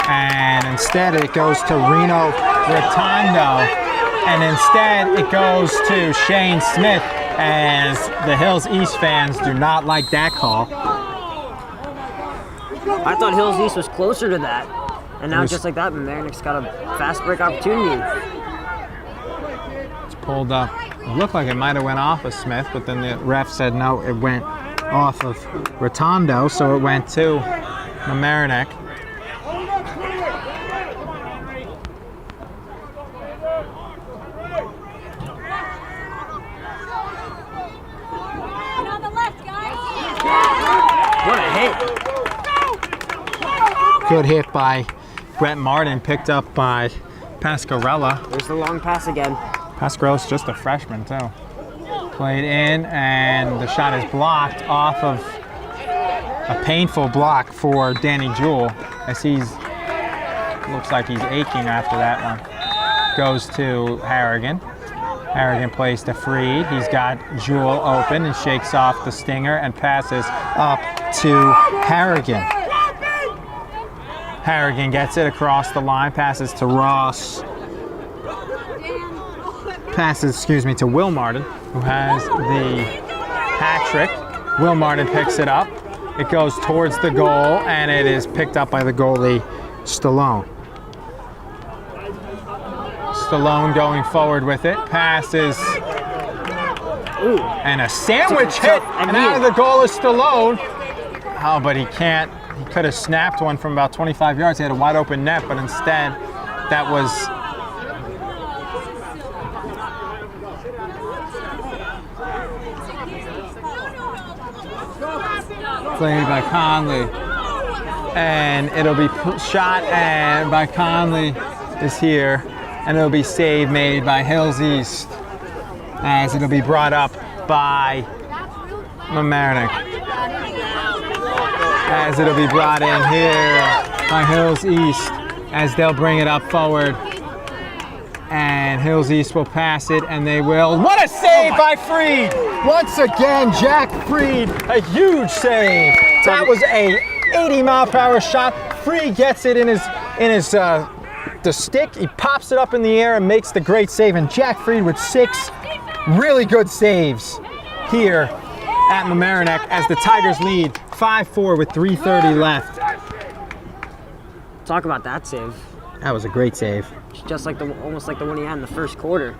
and instead it goes to Reno Rotondo, and instead it goes to Shane Smith, as the Hills East fans do not like that call. I thought Hills East was closer to that, and now just like that, Mamaroneck's got a fast break opportunity. It's pulled up. It looked like it might have went off of Smith, but then the ref said no, it went off of Rotondo, so it went to Mamaroneck. What a hit. Good hit by Brett Martin, picked up by Pascarella. There's the long pass again. Pascarella's just a freshman, too. Played in, and the shot is blocked off of a painful block for Danny Jewell, as looks like he's aching after that one. Goes to Harrigan. Harrigan plays to Freed. He's got Jewell open and shakes off the stinger and passes up to Harrigan. Harrigan gets it across the line, passes to Ross. Passes, to Will Martin, who has the hat trick. Will Martin picks it up. It goes towards the goal, and it is picked up by the goalie, Stallone. Stallone going forward with it, passes, and a sandwich hit, and out of the goal is Stallone. Oh, but he can't. He could have snapped one from about 25 yards. He had a wide open net, but instead, that was played by Conley. And it'll be shot and by Conley is here. And it'll be save made by Hills East as it'll be brought up by Mamaroneck. As it'll be brought in here by Hills East as they'll bring it up forward. And Hills East will pass it and they will. What a save by Freed! Once again, Jack Freed, a huge save. That was a 80-mile-per-hour shot. Freed gets it in his the stick. He pops it up in the air and makes the great save. And Jack Freed with 6 really good saves here at Mamaroneck as the Tigers lead 5-4 with 3:30 left. Talk about that save. That was a great save. Just like almost like the one he had in the first quarter.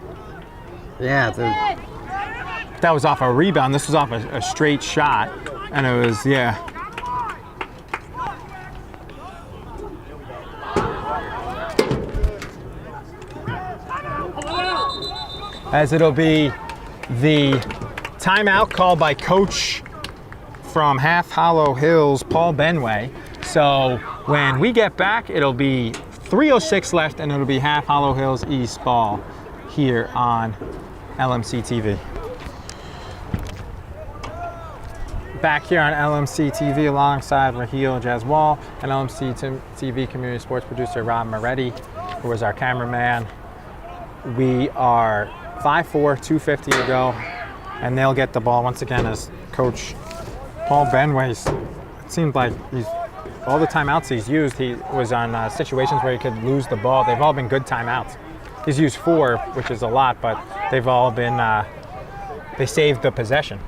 Yeah, that was off a rebound. This was off a straight shot, and it was, yeah. As it'll be the timeout called by coach from Half Hollow Hills, Paul Benway. So when we get back, it'll be 3:06 left, and it'll be Half Hollow Hills East ball here on LMC TV. Back here on LMC TV alongside Raheel Jaswal and LMC TV community sports producer Rob Moretti, who was our cameraman. We are 5-4, 2:50 to go, and they'll get the ball once again as Coach Paul Benway. It seemed like all the timeouts he's used, he was on situations where he could lose the ball. They've all been good timeouts. He's used 4, which is a lot, but they've all been, they saved the possession.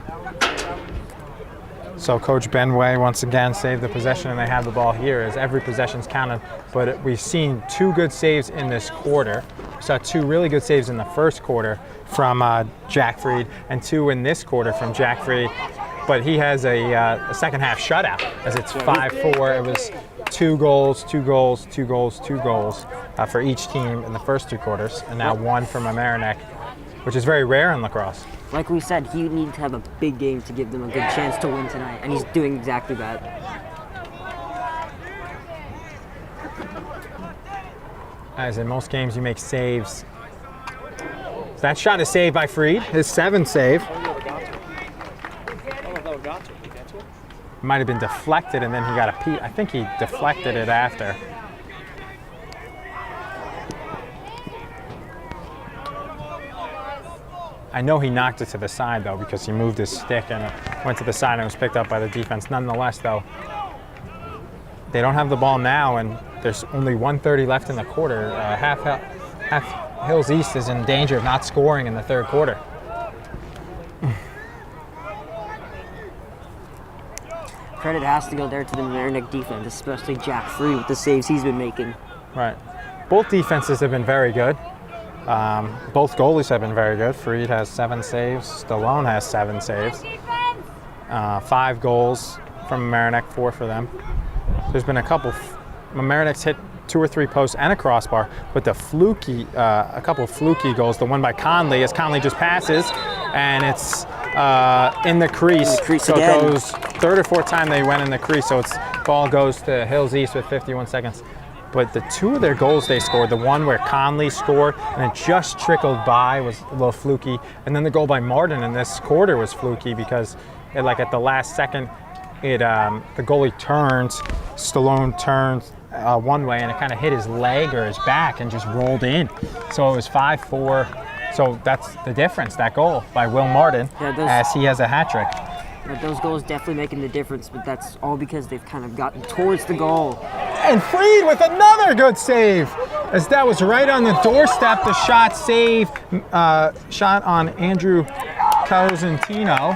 So Coach Benway once again saved the possession, and they have the ball here as every possession's counted. But we've seen 2 good saves in this quarter. We saw 2 really good saves in the first quarter from Jack Freed, and 2 in this quarter from Jack Freed. But he has a second half shutout as it's 5-4. It was 2 goals, 2 goals, 2 goals, 2 goals for each team in the first 2 quarters, and now 1 from Mamaroneck, which is very rare in lacrosse. Like we said, he needed to have a big game to give them a good chance to win tonight, and he's doing exactly that. As in most games, you make saves. So that shot is saved by Freed, his 7th save. Might have been deflected, and then he got a I think he deflected it after. I know he knocked it to the side, though, because he moved his stick and it went to the side and it was picked up by the defense. Nonetheless, though, they don't have the ball now, and there's only 1:30 left in the quarter. Half Hills East is in danger of not scoring in the 3rd quarter. Credit has to go there to the Mamaroneck defense, especially Jack Freed with the saves he's been making. Right. Both defenses have been very good. Both goalies have been very good. Freed has 7 saves. Stallone has 7 saves. 5 goals from Mamaroneck, 4 for them. There's been a couple. Mamaroneck's hit 2 or 3 posts and a crossbar, but a couple fluky goals. The one by Conley, as Conley just passes, and it's in the crease. So again. It goes 3rd or 4th time they went in the crease. So ball goes to Hills East with 51 seconds. But the 2 of their goals they scored, the one where Conley scored and it just trickled by, was a little fluky. And then the goal by Martin in this quarter was fluky because at the last second, the goalie turns, Stallone turns one way and it kind of hit his leg or his back and just rolled in. So it was 5-4. So that's the difference, that goal by Will Martin, as he has a hat trick. But those goals definitely making the difference, but that's all because they've kind of gotten towards the goal. And Freed with another good save, as that was right on the doorstep. The shot shot on Andrew Cosentino,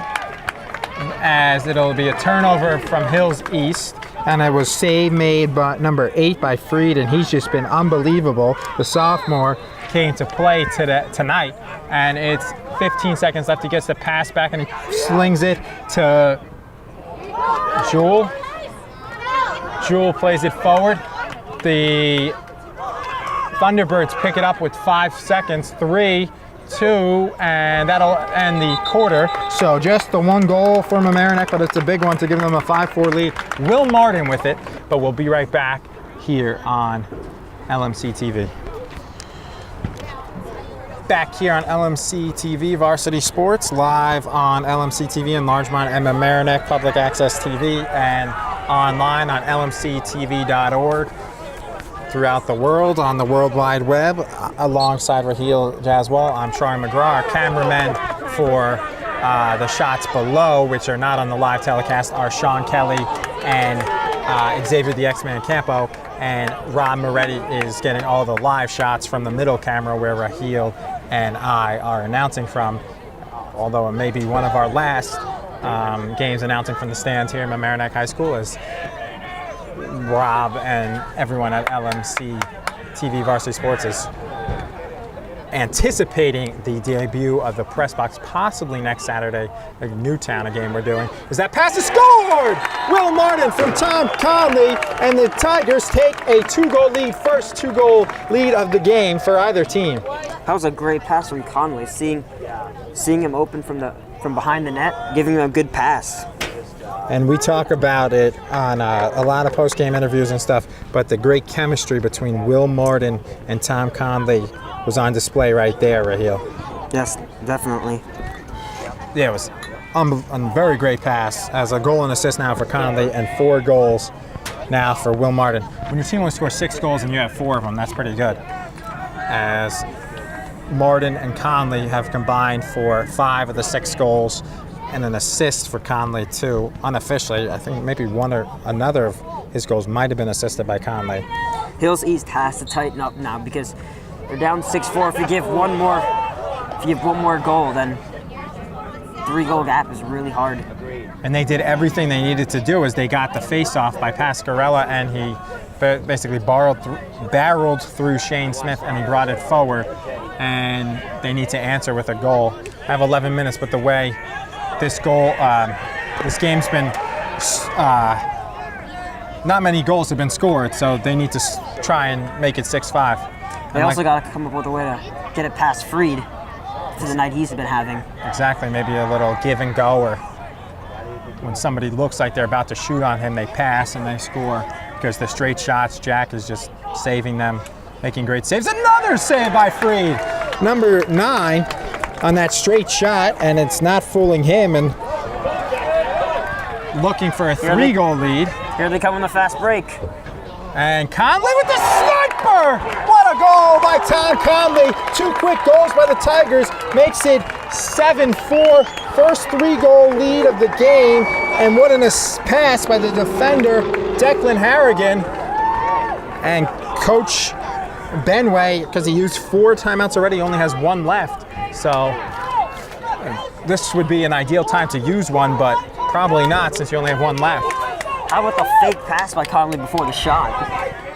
as it'll be a turnover from Hills East. And it was save made by number 8 by Freed, and he's just been unbelievable. The sophomore came to play tonight, and it's 15 seconds left. He gets the pass back and he slings it to Jewel. Jewel plays it forward. The Thunderbirds pick it up with 5 seconds. 3, 2, and that'll end the quarter. So just the 1 goal for Mamaroneck, but it's a big one to give them a 5-4 lead. Will Martin with it, but we'll be right back here on LMC TV. Back here on LMC TV Varsity Sports, live on LMC TV in Larchmont and Mamaroneck Public Access TV, and online on lmctv.org throughout the world on the World Wide Web. Alongside Raheel Jaswal, I'm Troy McGraw. Our cameramen for the shots below, which are not on the live telecast, are Sean Kelly and Xavier the X-Man Campo, and Rob Moretti is getting all the live shots from the middle camera where Raheel and I are announcing from, although it may be one of our last games announcing from the stands here in Mamaroneck High School, as Rob and everyone at LMC TV Varsity Sports is anticipating the debut of the press box, possibly next Saturday, a Newtown, a game we're doing. Is that pass is scored? Will Martin from Tom Conley, and the Tigers take a 2-goal lead, first 2-goal lead of the game for either team. That was a great pass from Conley. Seeing him open from behind the net, giving him a good pass. And we talk about it on a lot of post-game interviews and stuff, but the great chemistry between Will Martin and Tom Conley was on display right there, Raheel. Yes, definitely. Yeah, it was a very great pass. As a goal and assist now for Conley, and 4 goals now for Will Martin. When your team only scores 6 goals and you have 4 of them, that's pretty good. As Martin and Conley have combined for 5 of the 6 goals, and an assist for Conley too, unofficially. I think maybe one or another of his goals might have been assisted by Conley. Hills East has to tighten up now because they're down 6-4. If you give one more goal, then 3-goal gap is really hard. And they did everything they needed to do, as they got the face-off by Pascarella, and he basically barreled through Shane Smith, and he brought it forward. And they need to answer with a goal. I have 11 minutes, but the way this game's been, not many goals have been scored, so they need to try and make it 6-5. They also got to come up with a way to get it past Freed for the night he's been having. Exactly, maybe a little give and go, or when somebody looks like they're about to shoot on him, they pass and they score. Because the straight shots, Jack is just saving them, making great saves. Another save by Freed! Number 9 on that straight shot, and it's not fooling him, and looking for a 3-goal lead. Here they come on the fast break. And Conley with the sniper! What a goal by Tom Conley. 2 quick goals by the Tigers makes it 7-4. First 3-goal lead of the game. And what a pass by the defender, Declan Harrigan. And Coach Benway, because he used 4 timeouts already, only has 1 left. So this would be an ideal time to use one, but probably not since you only have 1 left. How about the fake pass by Conley before the shot?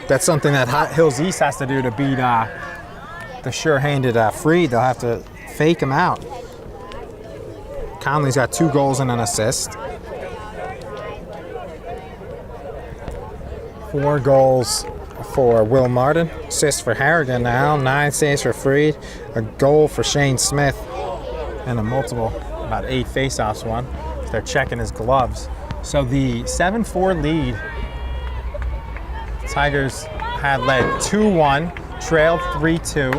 That's something that Hills East has to do to beat the sure-handed Freed. They'll have to fake him out. Conley's got 2 goals and an assist. 4 goals for Will Martin. Assist for Harrigan now. 9 saves for Freed. A goal for Shane Smith. And about 8 face-offs won. They're checking his gloves. So the 7-4 lead, Tigers had led 2-1, trailed 3-2,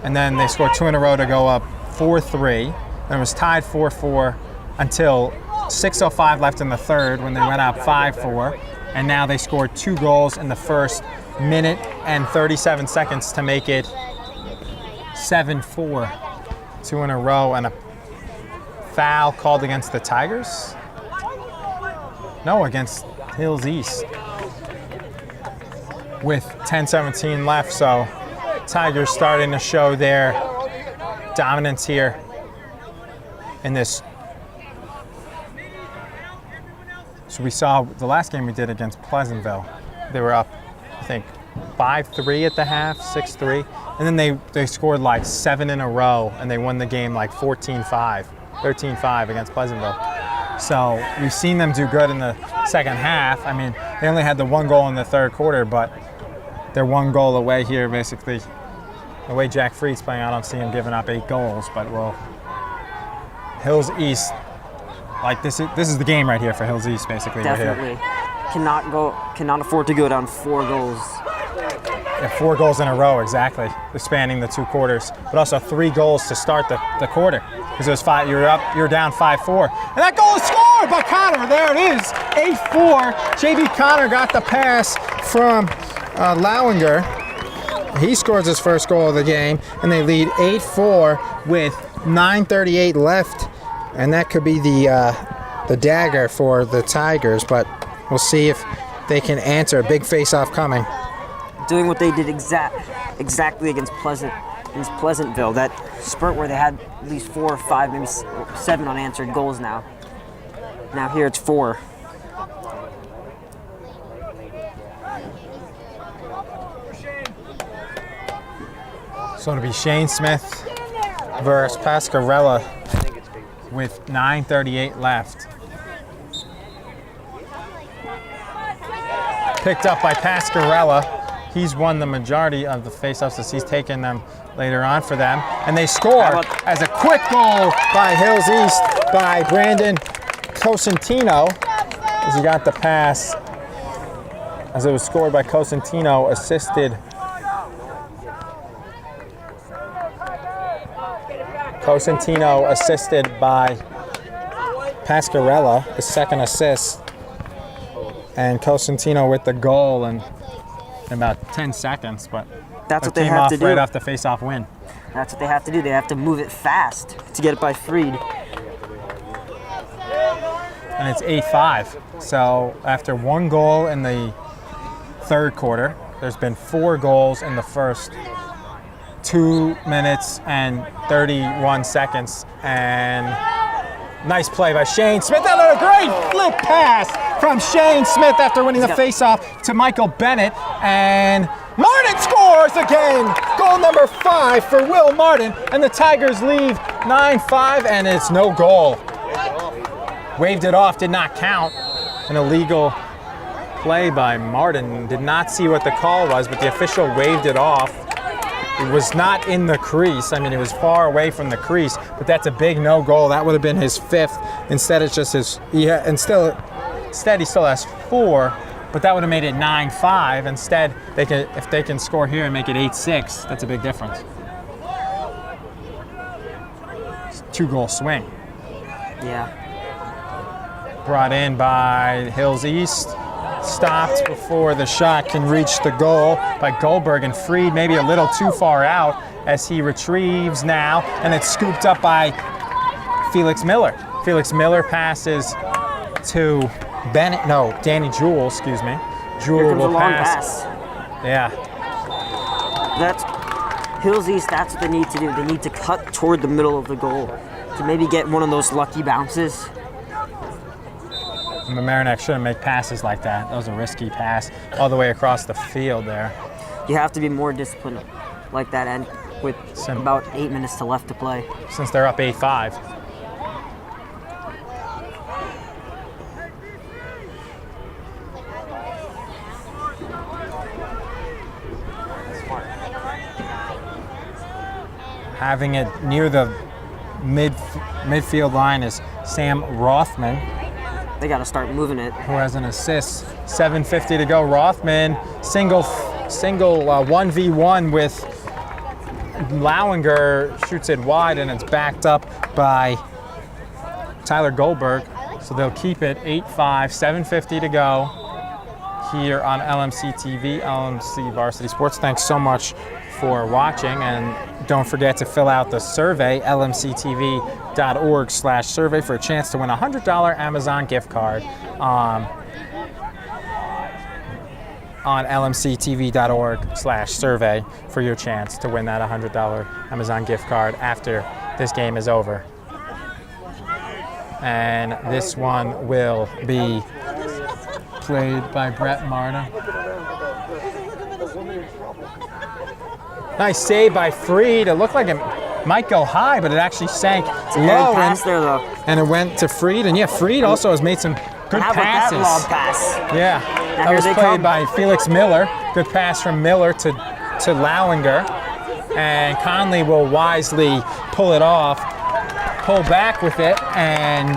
and then they scored 2 in a row to go up 4-3. And it was tied 4-4 until 6:05 left in the third, when they went out 5-4. And now they scored 2 goals in the first minute and 37 seconds to make it 7-4. 2 in a row, and a foul called against the Tigers? No, against Hills East. With 10:17 left, so Tigers starting to show their dominance here in this. So we saw the last game we did against Pleasantville. They were up, I think, 5-3 at the half, 6-3. And then they scored like 7 in a row, and they won the game like 14-5. 13-5 against Pleasantville. So we've seen them do good in the second half. I mean, they only had the 1 goal in the third quarter, but they're 1 goal away here, basically. The way Jack Fried's playing, I don't see him giving up 8 goals, but well, Hills East, like this is the game right here for Hills East, basically. Definitely. Right here. Cannot afford to go down 4 goals. Yeah, 4 goals in a row, exactly, spanning the 2 quarters, but also 3 goals to start the quarter, because it was 5. You're down 5-4, and that goal is scored by Connor. There it is, 8-4. JB Connor got the pass from Lauinger. He scores his first goal of the game, and they lead 8-4 with 9:38 left, and that could be the dagger for the Tigers, but we'll see if they can answer. A big face-off coming. Doing what they did exactly against Pleasantville, that spurt where they had at least 4 or 5, maybe 7 unanswered goals now. Now here it's 4. So it'll be Shane Smith versus Pascarella with 9:38 left. Picked up by Pascarella. He's won the majority of the faceoffs as he's taken them later on for them. And they score as a quick goal by Hills East by Brandon Cosentino, as he got the pass. As it was scored by Cosentino, assisted by Pascarella, his second assist. And Cosentino with the goal in about 10 seconds, but that's what they have to do. Right off the face-off win. That's what they have to do. They have to move it fast to get it by Fried. And it's 8-5. So after 1 goal in the third quarter, there's been 4 goals in the first 2 minutes and 31 seconds. And nice play by Shane Smith. That was a great flip pass from Shane Smith after winning the faceoff to Michael Bennett. And Martin scores again. Goal number 5 for Will Martin. And the Tigers lead 9-5, and it's no goal. Waved it off, did not count. An illegal play by Martin. Did not see what the call was, but the official waved it off. It was not in the crease. I mean, it was far away from the crease, but that's a big no goal. That would have been his 5th. Instead, it's just his. Instead, he still has 4, but that would have made it 9-5. Instead, if they can score here and make it 8-6, that's a big difference. It's a 2-goal swing. Yeah. Brought in by Hills East. Stopped before the shot can reach the goal by Goldberg, and Fried maybe a little too far out as he retrieves now, and it's scooped up by Felix Miller. Felix Miller passes to Danny Jewell, excuse me. Jewell will pass. Yeah. That's Hills East, that's what they need to do. They need to cut toward the middle of the goal to maybe get one of those lucky bounces. Mamaroneck shouldn't make passes like that. That was a risky pass all the way across the field there. You have to be more disciplined like that, and with about 8 minutes left to play. Since they're up 8-5. Having it near the midfield line is Sam Rothman. They got to start moving it. Who has an assist? 7:50 to go. Rothman single 1v1 with Lauinger, shoots it wide, and it's backed up by Tyler Goldberg. So they'll keep it 8-5, 7:50 to go here on LMC TV, LMC Varsity Sports. Thanks so much for watching, and don't forget to fill out the survey, lmctv.org/survey, for a chance to win a $100 Amazon gift card on lmctv.org/survey for your chance to win that $100 Amazon gift card after this game is over. And this one will be played by Brett Marta. Nice save by Fried. It looked like might go high, but it actually sank Good low, pass there, though. and it went to Freed. And yeah, Freed also has made some good How about passes. that lob pass? Yeah, that here was they played come. by Felix Miller. Good pass from Miller to Lauinger. And Conley will wisely pull it off, pull back with it, and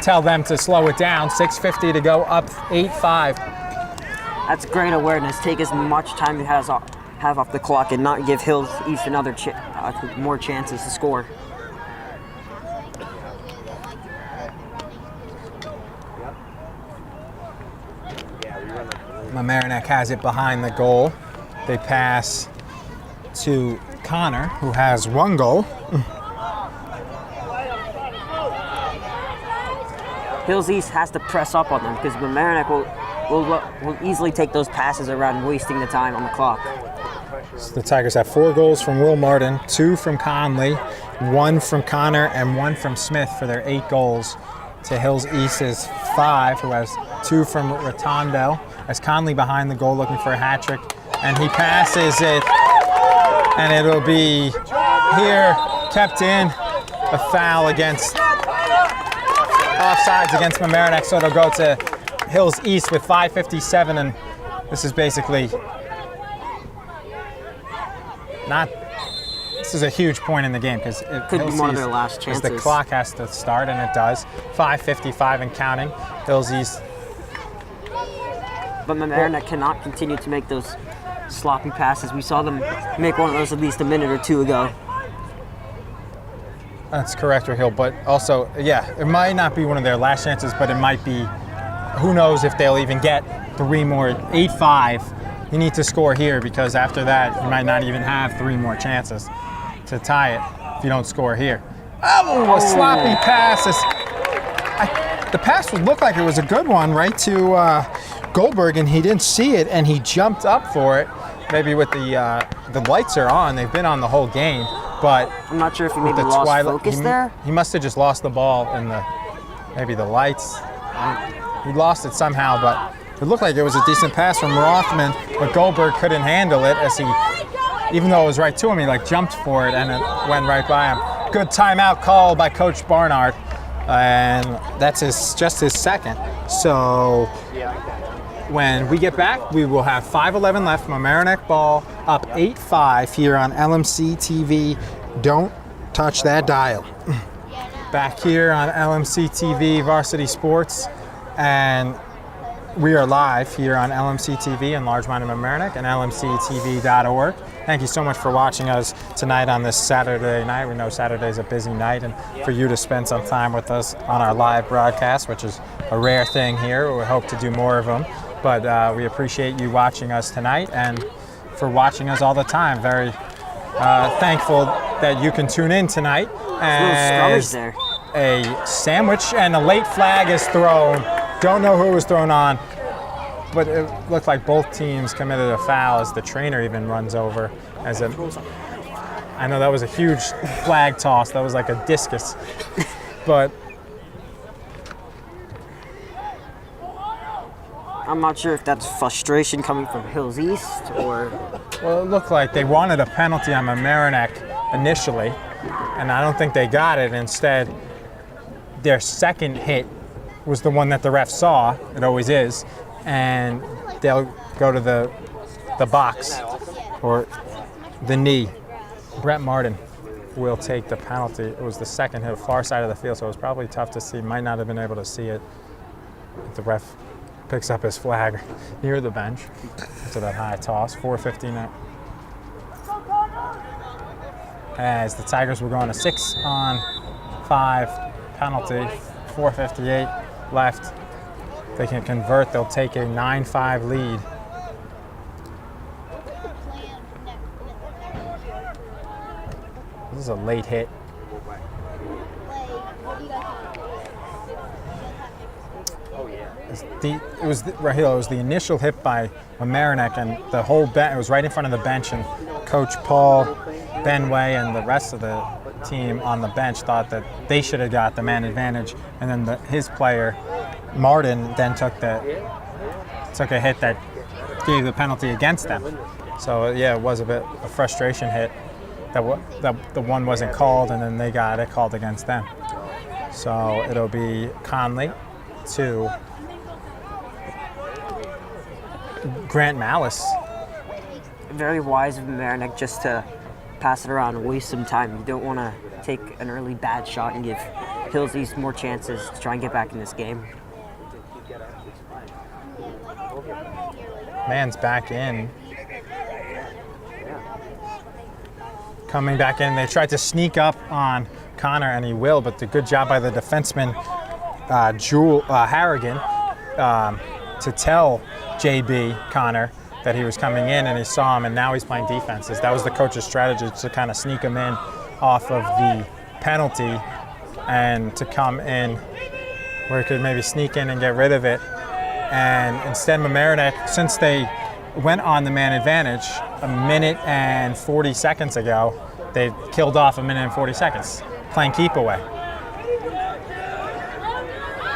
tell them to slow it down. 6:50 to go, up 8-5. That's great awareness. Take as much time you have off the clock and not give Hills East another more chances to score. Mamaroneck has it behind the goal. They pass to Connor, who has 1 goal. Hills East has to press up on them because Mamaroneck will easily take those passes around, wasting the time on the clock. So the Tigers have 4 goals from Will Martin, 2 from Conley, 1 from Connor, and 1 from Smith for their 8 goals. To Hills East's 5, who has 2 from Rotondo. As Conley behind the goal looking for a hat trick, and he passes it, and it'll be here, kept in, a foul against, offsides against Mamaroneck, so it'll go to Hills East with 5:57, and this is basically this is a huge point in the game because it Could be one of their last chances. The clock has to start, and it does. 5:55 and counting. Hills East. But Mamaroneck cannot continue to make those sloppy passes. We saw them make one of those at least a minute or 2 ago. That's correct, Rahil. But also, yeah, it might not be one of their last chances, but it might be. Who knows if they'll even get 3 more. 8-5. You need to score here because after that, you might not even have 3 more chances to tie it if you don't score here. Oh, a sloppy pass. The pass would look like it was a good one, right to Goldberg, and he didn't see it, and he jumped up for it. Maybe with the lights are on. They've been on the whole game, but I'm not sure if he maybe lost focus there. He must have just lost the ball in maybe the lights. He lost it somehow, but it looked like it was a decent pass from Rothman, but Goldberg couldn't handle it as even though it was right to him, he jumped for it and it went right by him. Good timeout call by Coach Barnard, and that's just his second. So when we get back, we will have 5:11 left. Mamaroneck ball up 8-5 here on LMC TV. Don't touch that dial. Back here on LMC TV Varsity Sports, and we are live here on LMC TV in Largemont and Mamaroneck and lmctv.org. Thank you so much for watching us tonight on this Saturday night. We know Saturday's a busy night, and for you to spend some time with us on our live broadcast, which is a rare thing here. We hope to do more of them, but we appreciate you watching us tonight and for watching us all the time. Very thankful that you can tune in tonight. Little skirmish there. A sandwich and a late flag is thrown. Don't know who it was thrown on, but it looked like both teams committed a foul as the trainer even runs over. I know that was a huge flag toss. That was like a discus. But I'm not sure if that's frustration coming from Hills East or... Well, it looked like they wanted a penalty on Mamaroneck initially, and I don't think they got it. Instead, their second hit was the one that the ref saw. It always is, and they'll go to the box or the knee. Brett Martin will take the penalty. It was the second hit, far side of the field, so it was probably tough to see. Might not have been able to see it. The ref picks up his flag near the bench to that high toss. 4:59. As the Tigers were going a 6-on-5 penalty. 4:58 left. If they can convert, they'll take a 9-5 lead. This is a late hit. It was the initial hit by Mamaroneck, and the whole bench. It was right in front of the bench, and Coach Paul, Benway, and the rest of the team on the bench thought that they should have got the man advantage, and then his player Martin then took a hit that gave the penalty against them. So yeah, it was a bit of a frustration hit the one wasn't called, and then they got it called against them. So it'll be Conley to Grant Malice. Very wise of Mamaroneck just to pass it around and waste some time. You don't want to take an early bad shot and give Hills East more chances to try and get back in this game. Man's back in. Coming back in, they tried to sneak up on Connor, and he will, but the good job by the defenseman, Harrigan, to tell JB Connor that he was coming in, and he saw him, and now he's playing defenses. That was the coach's strategy, to kind of sneak him in off of the penalty and to come in where he could maybe sneak in and get rid of it. And instead, Mamaroneck, since they went on the man advantage a minute and 40 seconds ago, they killed off a minute and 40 seconds, playing keep away.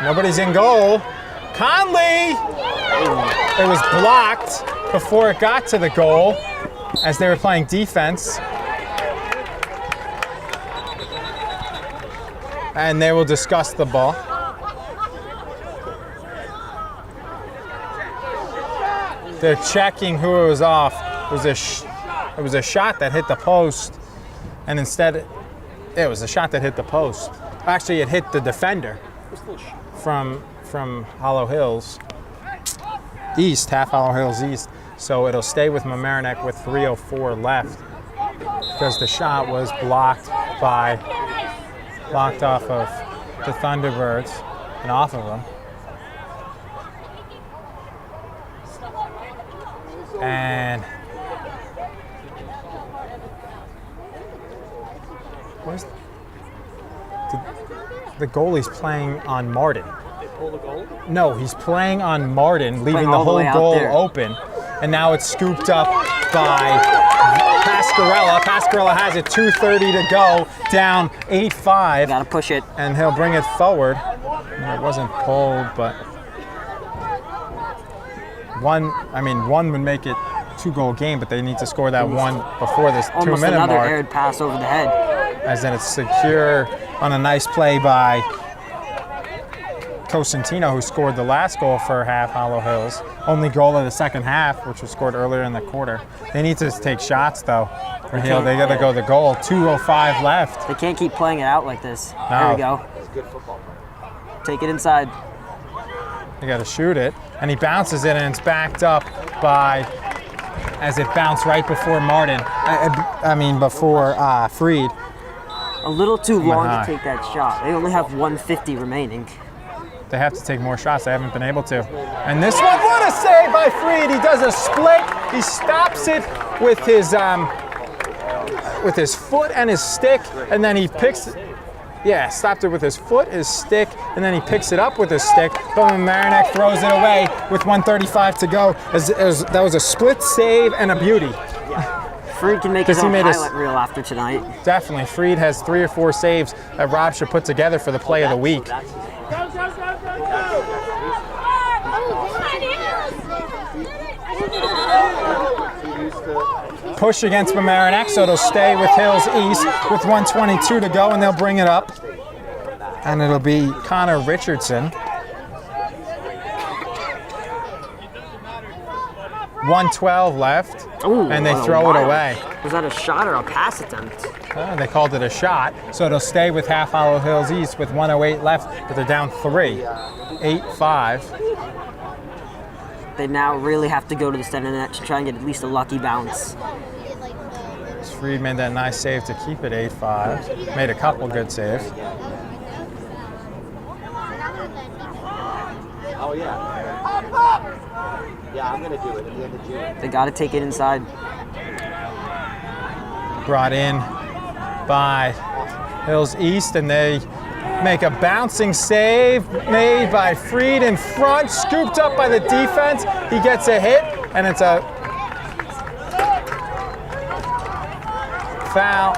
Nobody's in goal. Conley! It was blocked before it got to the goal as they were playing defense. And they will discuss the ball. They're checking who it was off. It was a shot that hit the post, and instead, it was a shot that hit the post. Actually, it hit the defender from Hollow Hills East, half Hollow Hills East. So it'll stay with Mamaroneck with 3:04 left because the shot was blocked off of the Thunderbirds and off of them. And where's the goalie's playing on Martin? They pull the goal? No, he's playing on Martin, leaving Playing the all the whole way out goal there. open. And now it's scooped up by Pascarella. Pascarella has it, 2:30 to go, down 8-5. Gotta push it. And he'll bring it forward. It wasn't pulled, but one would make it 2-goal game, but they need to score that one before this Almost 2-minute another mark. aired pass over the head. As then it's secure on a nice play by Cosentino, who scored the last goal for half Hollow Hills. Only goal of the second half, which was scored earlier in the quarter. They need to take shots, though. For Hill, they got to go the goal. 2:05 left. They can't keep playing it out like this. No. There we go. Take it inside. They got to shoot it, and he bounces it, and it's backed up by, as it bounced right before Martin. Before Freed. A little too long high. to take that shot. They only have 150 remaining. They have to take more shots. They haven't been able to. And this one, what a save by Freed. He does a split. He stops it with his foot and his stick, and then he picks it. Yeah, stopped it with his foot, his stick, and then he picks it up with his stick. But Mamaroneck throws it away with 1:35 to go. That was a split save and a beauty. Freed can make his he own made highlight reel after tonight. Definitely. Freed has 3 or 4 saves that Rob should put together for the play of the week. Push against Mamaroneck, so it'll stay with Hills East with 1:22 to go, and they'll bring it up. And it'll be Connor Richardson. 1:12 left, Ooh, and they what a throw it wild- away. Was that a shot or a pass attempt? They called it a shot, so it'll stay with half Hollow Hills East with 1:08 left, but they're down 3, 8-5. They now really have to go to the center net to try and get at least a lucky bounce. Freed made that nice save to keep it 8-5. Made a couple good saves. Oh, yeah. Yeah, I'm going to do it at the end of June. They got to take it inside. Brought in by Hills East, and they make a bouncing save made by Freed in front, scooped up by the defense. He gets a hit, and it's a foul.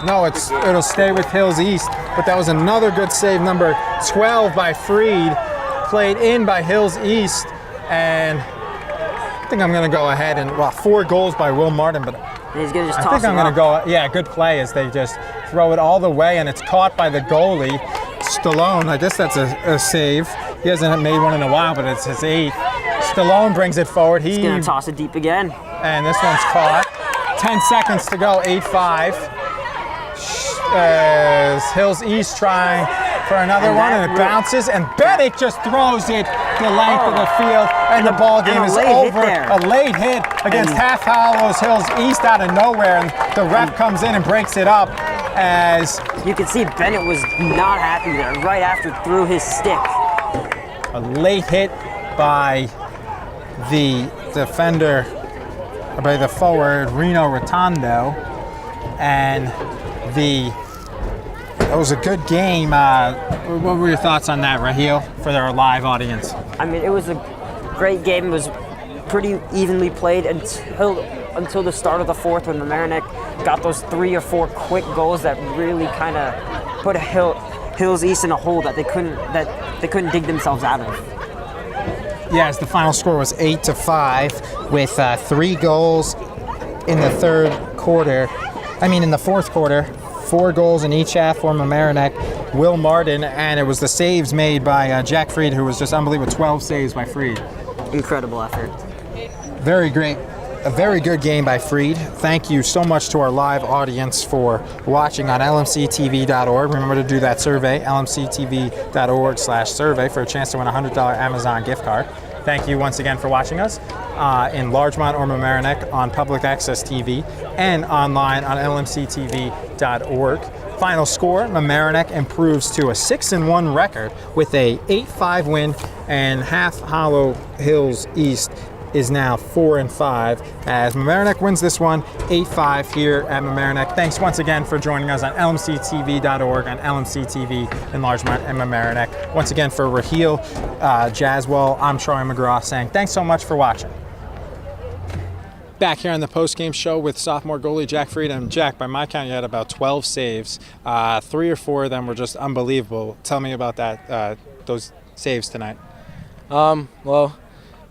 No, it'll stay with Hills East, but that was another good save, number 12 by Freed, played in by Hills East, and I think I'm going to go ahead and, 4 goals by Will Martin, but And he's going to just I toss think I'm it going to up. go, yeah, good play as they just throw it all the way, and it's caught by the goalie, Stallone. I guess that's a save. He hasn't made one in a while, but it's his 8th. Stallone brings it forward. He's going to toss it deep again. And this one's caught. 10 seconds to go, 8-5. Hills East trying for another one, and it bounces, and Bennett just throws it the length of the field, and the ball game is over. A late hit against Half Hollows Hills East out of nowhere, and the ref comes in and breaks it up as you can see Bennett was not happy there right after threw his stick. A late hit by the defender, by the forward Reno Rotondo, and it was a good game. What were your thoughts on that, Raheel, for our live audience? I mean, it was a great game. It was pretty evenly played until the start of the 4th, when Mamaroneck got those 3 or 4 quick goals that really kind of put Hills East in a hole that they couldn't dig themselves out of. Yes, the final score was 8-5 with 3 goals in the fourth quarter. 4 goals in each half for Mamaroneck, Will Martin, and it was the saves made by Jack Freed, who was just unbelievable. 12 saves by Freed. Incredible effort. Very great. A very good game by Freed. Thank you so much to our live audience for watching on lmctv.org. Remember to do that survey, lmctv.org/survey, for a chance to win a $100 Amazon gift card. Thank you once again for watching us in Largemont or Mamaroneck on Public Access TV and online on lmctv.org. Final score, Mamaroneck improves to a 6-1 record with a 8-5 win, and Half Hollow Hills East is now 4-5 as Mamaroneck wins this one 8-5 here at Mamaroneck. Thanks once again for joining us on lmctv.org on LMC TV in Largemont and Mamaroneck. Once again for Raheel Jaswell, I'm Troy McGraw saying thanks so much for watching. Back here on the post-game show with sophomore goalie Jack Freed. And Jack, by my count, you had about 12 saves. 3 or 4 of them were just unbelievable. Tell me about that, those saves tonight. Well,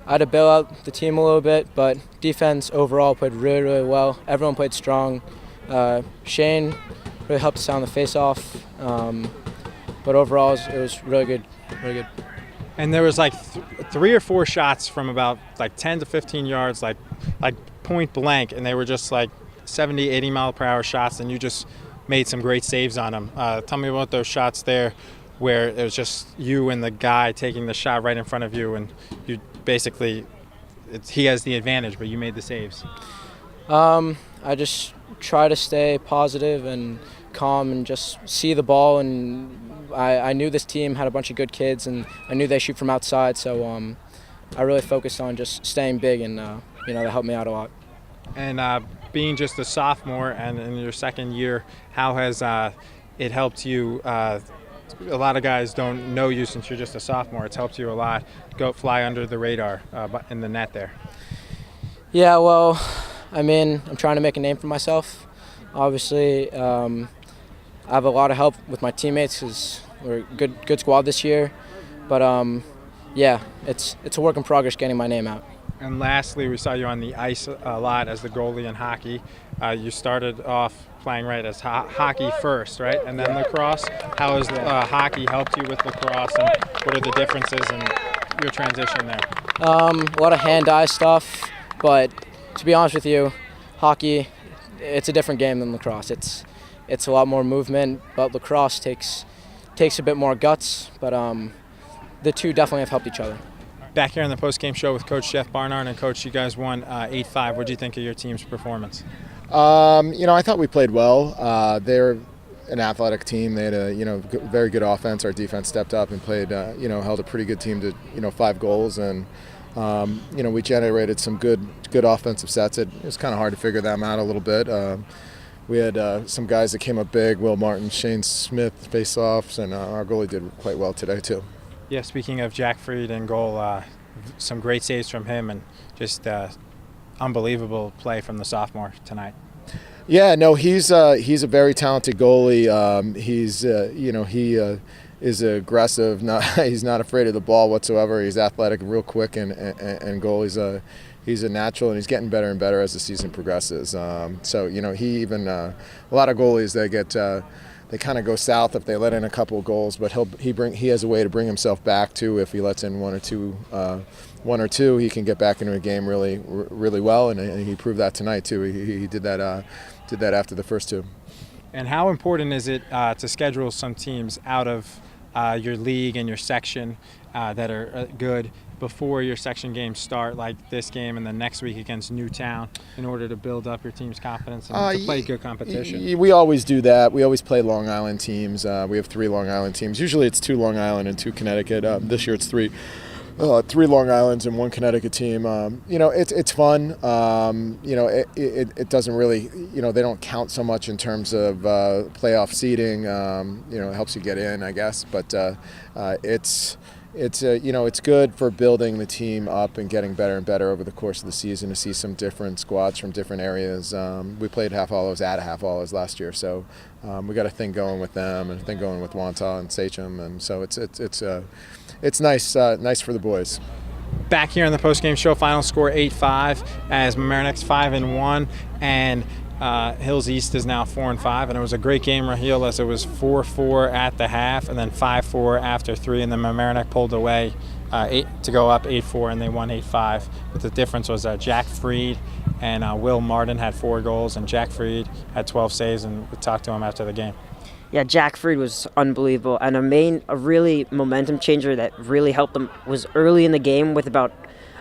I had to bail out the team a little bit, but defense overall played really, really well. Everyone played strong. Shane really helped us out on the face-off, but overall it was really good, really good. And there was like 3 or 4 shots from about like 10 to 15 yards, like point blank, and they were just like 70, 80 mile per hour shots, and you just made some great saves on them. Tell me about those shots there where it was just you and the guy taking the shot right in front of you, and you basically, he has the advantage, but you made the saves. I just try to stay positive and calm and just see the ball, and I knew this team had a bunch of good kids, and I knew they shoot from outside, so I really focused on just staying big, and that helped me out a lot. And being just a sophomore and in your second year, how has it helped you? A lot of guys don't know you since you're just a sophomore. It's helped you a lot. Go fly under the radar in the net there. Yeah, well, I mean, I'm trying to make a name for myself. Obviously, I have a lot of help with my teammates because we're a good squad this year. But yeah, it's a work in progress getting my name out. And lastly, we saw you on the ice a lot as the goalie in hockey. You started off playing right as hockey first, right? And then lacrosse. How has hockey helped you with lacrosse, and what are the differences in your transition there? A lot of hand-eye stuff, but to be honest with you, hockey, it's a different game than lacrosse. It's a lot more movement, but lacrosse takes a bit more guts, but the two definitely have helped each other. Back here on the post-game show with Coach Jeff Barnard, and Coach, you guys won 8-5. What do you think of your team's performance? I thought we played well. They're an athletic team. They had a very good offense. Our defense stepped up and played held a pretty good team to 5 goals, and we generated some good offensive sets. It was kind of hard to figure them out a little bit. We had some guys that came up big: Will Martin, Shane Smith, face-offs, and our goalie did quite well today too. Yeah, speaking of Jack Freed in goal, some great saves from him, and just unbelievable play from the sophomore tonight. Yeah, no, he's a very talented goalie. is aggressive. He's not afraid of the ball whatsoever. He's athletic, real quick, and goal. He's a natural, and he's getting better and better as the season progresses. So he even a lot of goalies they kind of go south if they let in a couple of goals, but he has a way to bring himself back too. If he lets in one or two, he can get back into a game really well, and he proved that tonight too. He did that after the first two. And how important is it to schedule some teams out of your league and your section that are good before your section games start, like this game and the next week against Newtown, in order to build up your team's confidence and to play good competition? We always do that. We always play Long Island teams. We have 3 Long Island teams. Usually it's 2 Long Island and 2 Connecticut. This year it's 3 Long Islands and 1 Connecticut team. It's fun. It doesn't really, they don't count so much in terms of playoff seeding. It helps you get in, I guess. But it's good for building the team up and getting better and better over the course of the season to see some different squads from different areas. We played Half Hollows at Half Hollows last year, so we got a thing going with them and a thing going with Wantagh and Sachem, and so it's nice for the boys. Back here on the post-game show, final score 8-5 as Mamaroneck's 5-1 and Hills East is now 4-5, and it was a great game, Raheel, as it was 4-4 at the half and then 5-4 after 3, and then Mamaroneck pulled away to go up 8-4, and they won 8-5. But the difference was Jack Freed and Will Martin had 4 goals, and Jack Freed had 12 saves, and we talked to him after the game. Yeah, Jack Freed was unbelievable, and a really momentum changer that really helped them was early in the game with about,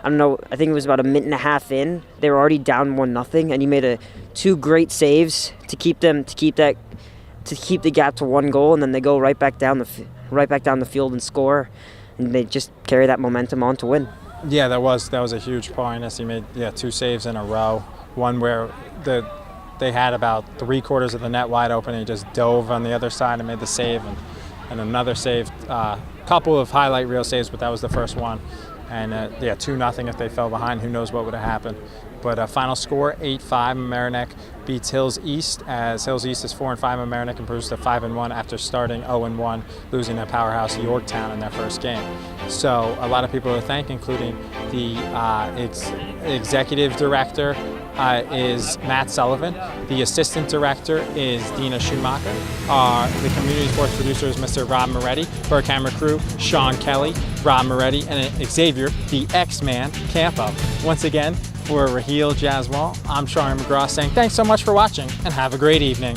I think it was about a minute and a half in. They were already down 1-0, and he made 2 great saves to keep the gap to 1 goal, and then they go right back down the field and score, and they just carry that momentum on to win. Yeah, that was a huge point as he made 2 saves in a row. One where they had about 3/4 of the net wide open, and he just dove on the other side and made the save, and another save, couple of highlight reel saves, but that was the first one. And 2-0 if they fell behind, who knows what would have happened. But final score 8-5, Mamaroneck beats Hills East, as Hills East is 4-5, Mamaroneck improves to 5-1 after starting 0-1, losing to powerhouse Yorktown in their first game. So a lot of people to thank, including the executive director is Matt Sullivan. The assistant director is Dina Schumacher. The community sports producer is Mr. Rob Moretti. For our camera crew, Sean Kelly, Rob Moretti, and Xavier, the X-Man, Campo. Once again, for Raheel Jaswal, I'm Charlie McGraw saying thanks so much for watching and have a great evening.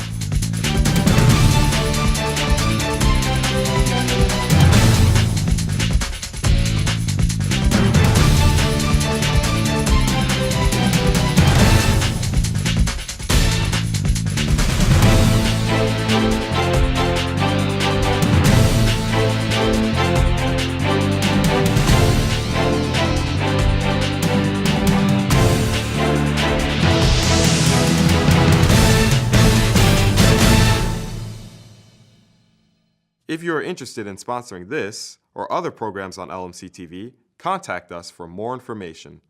If you are interested in sponsoring this or other programs on LMC TV, contact us for more information.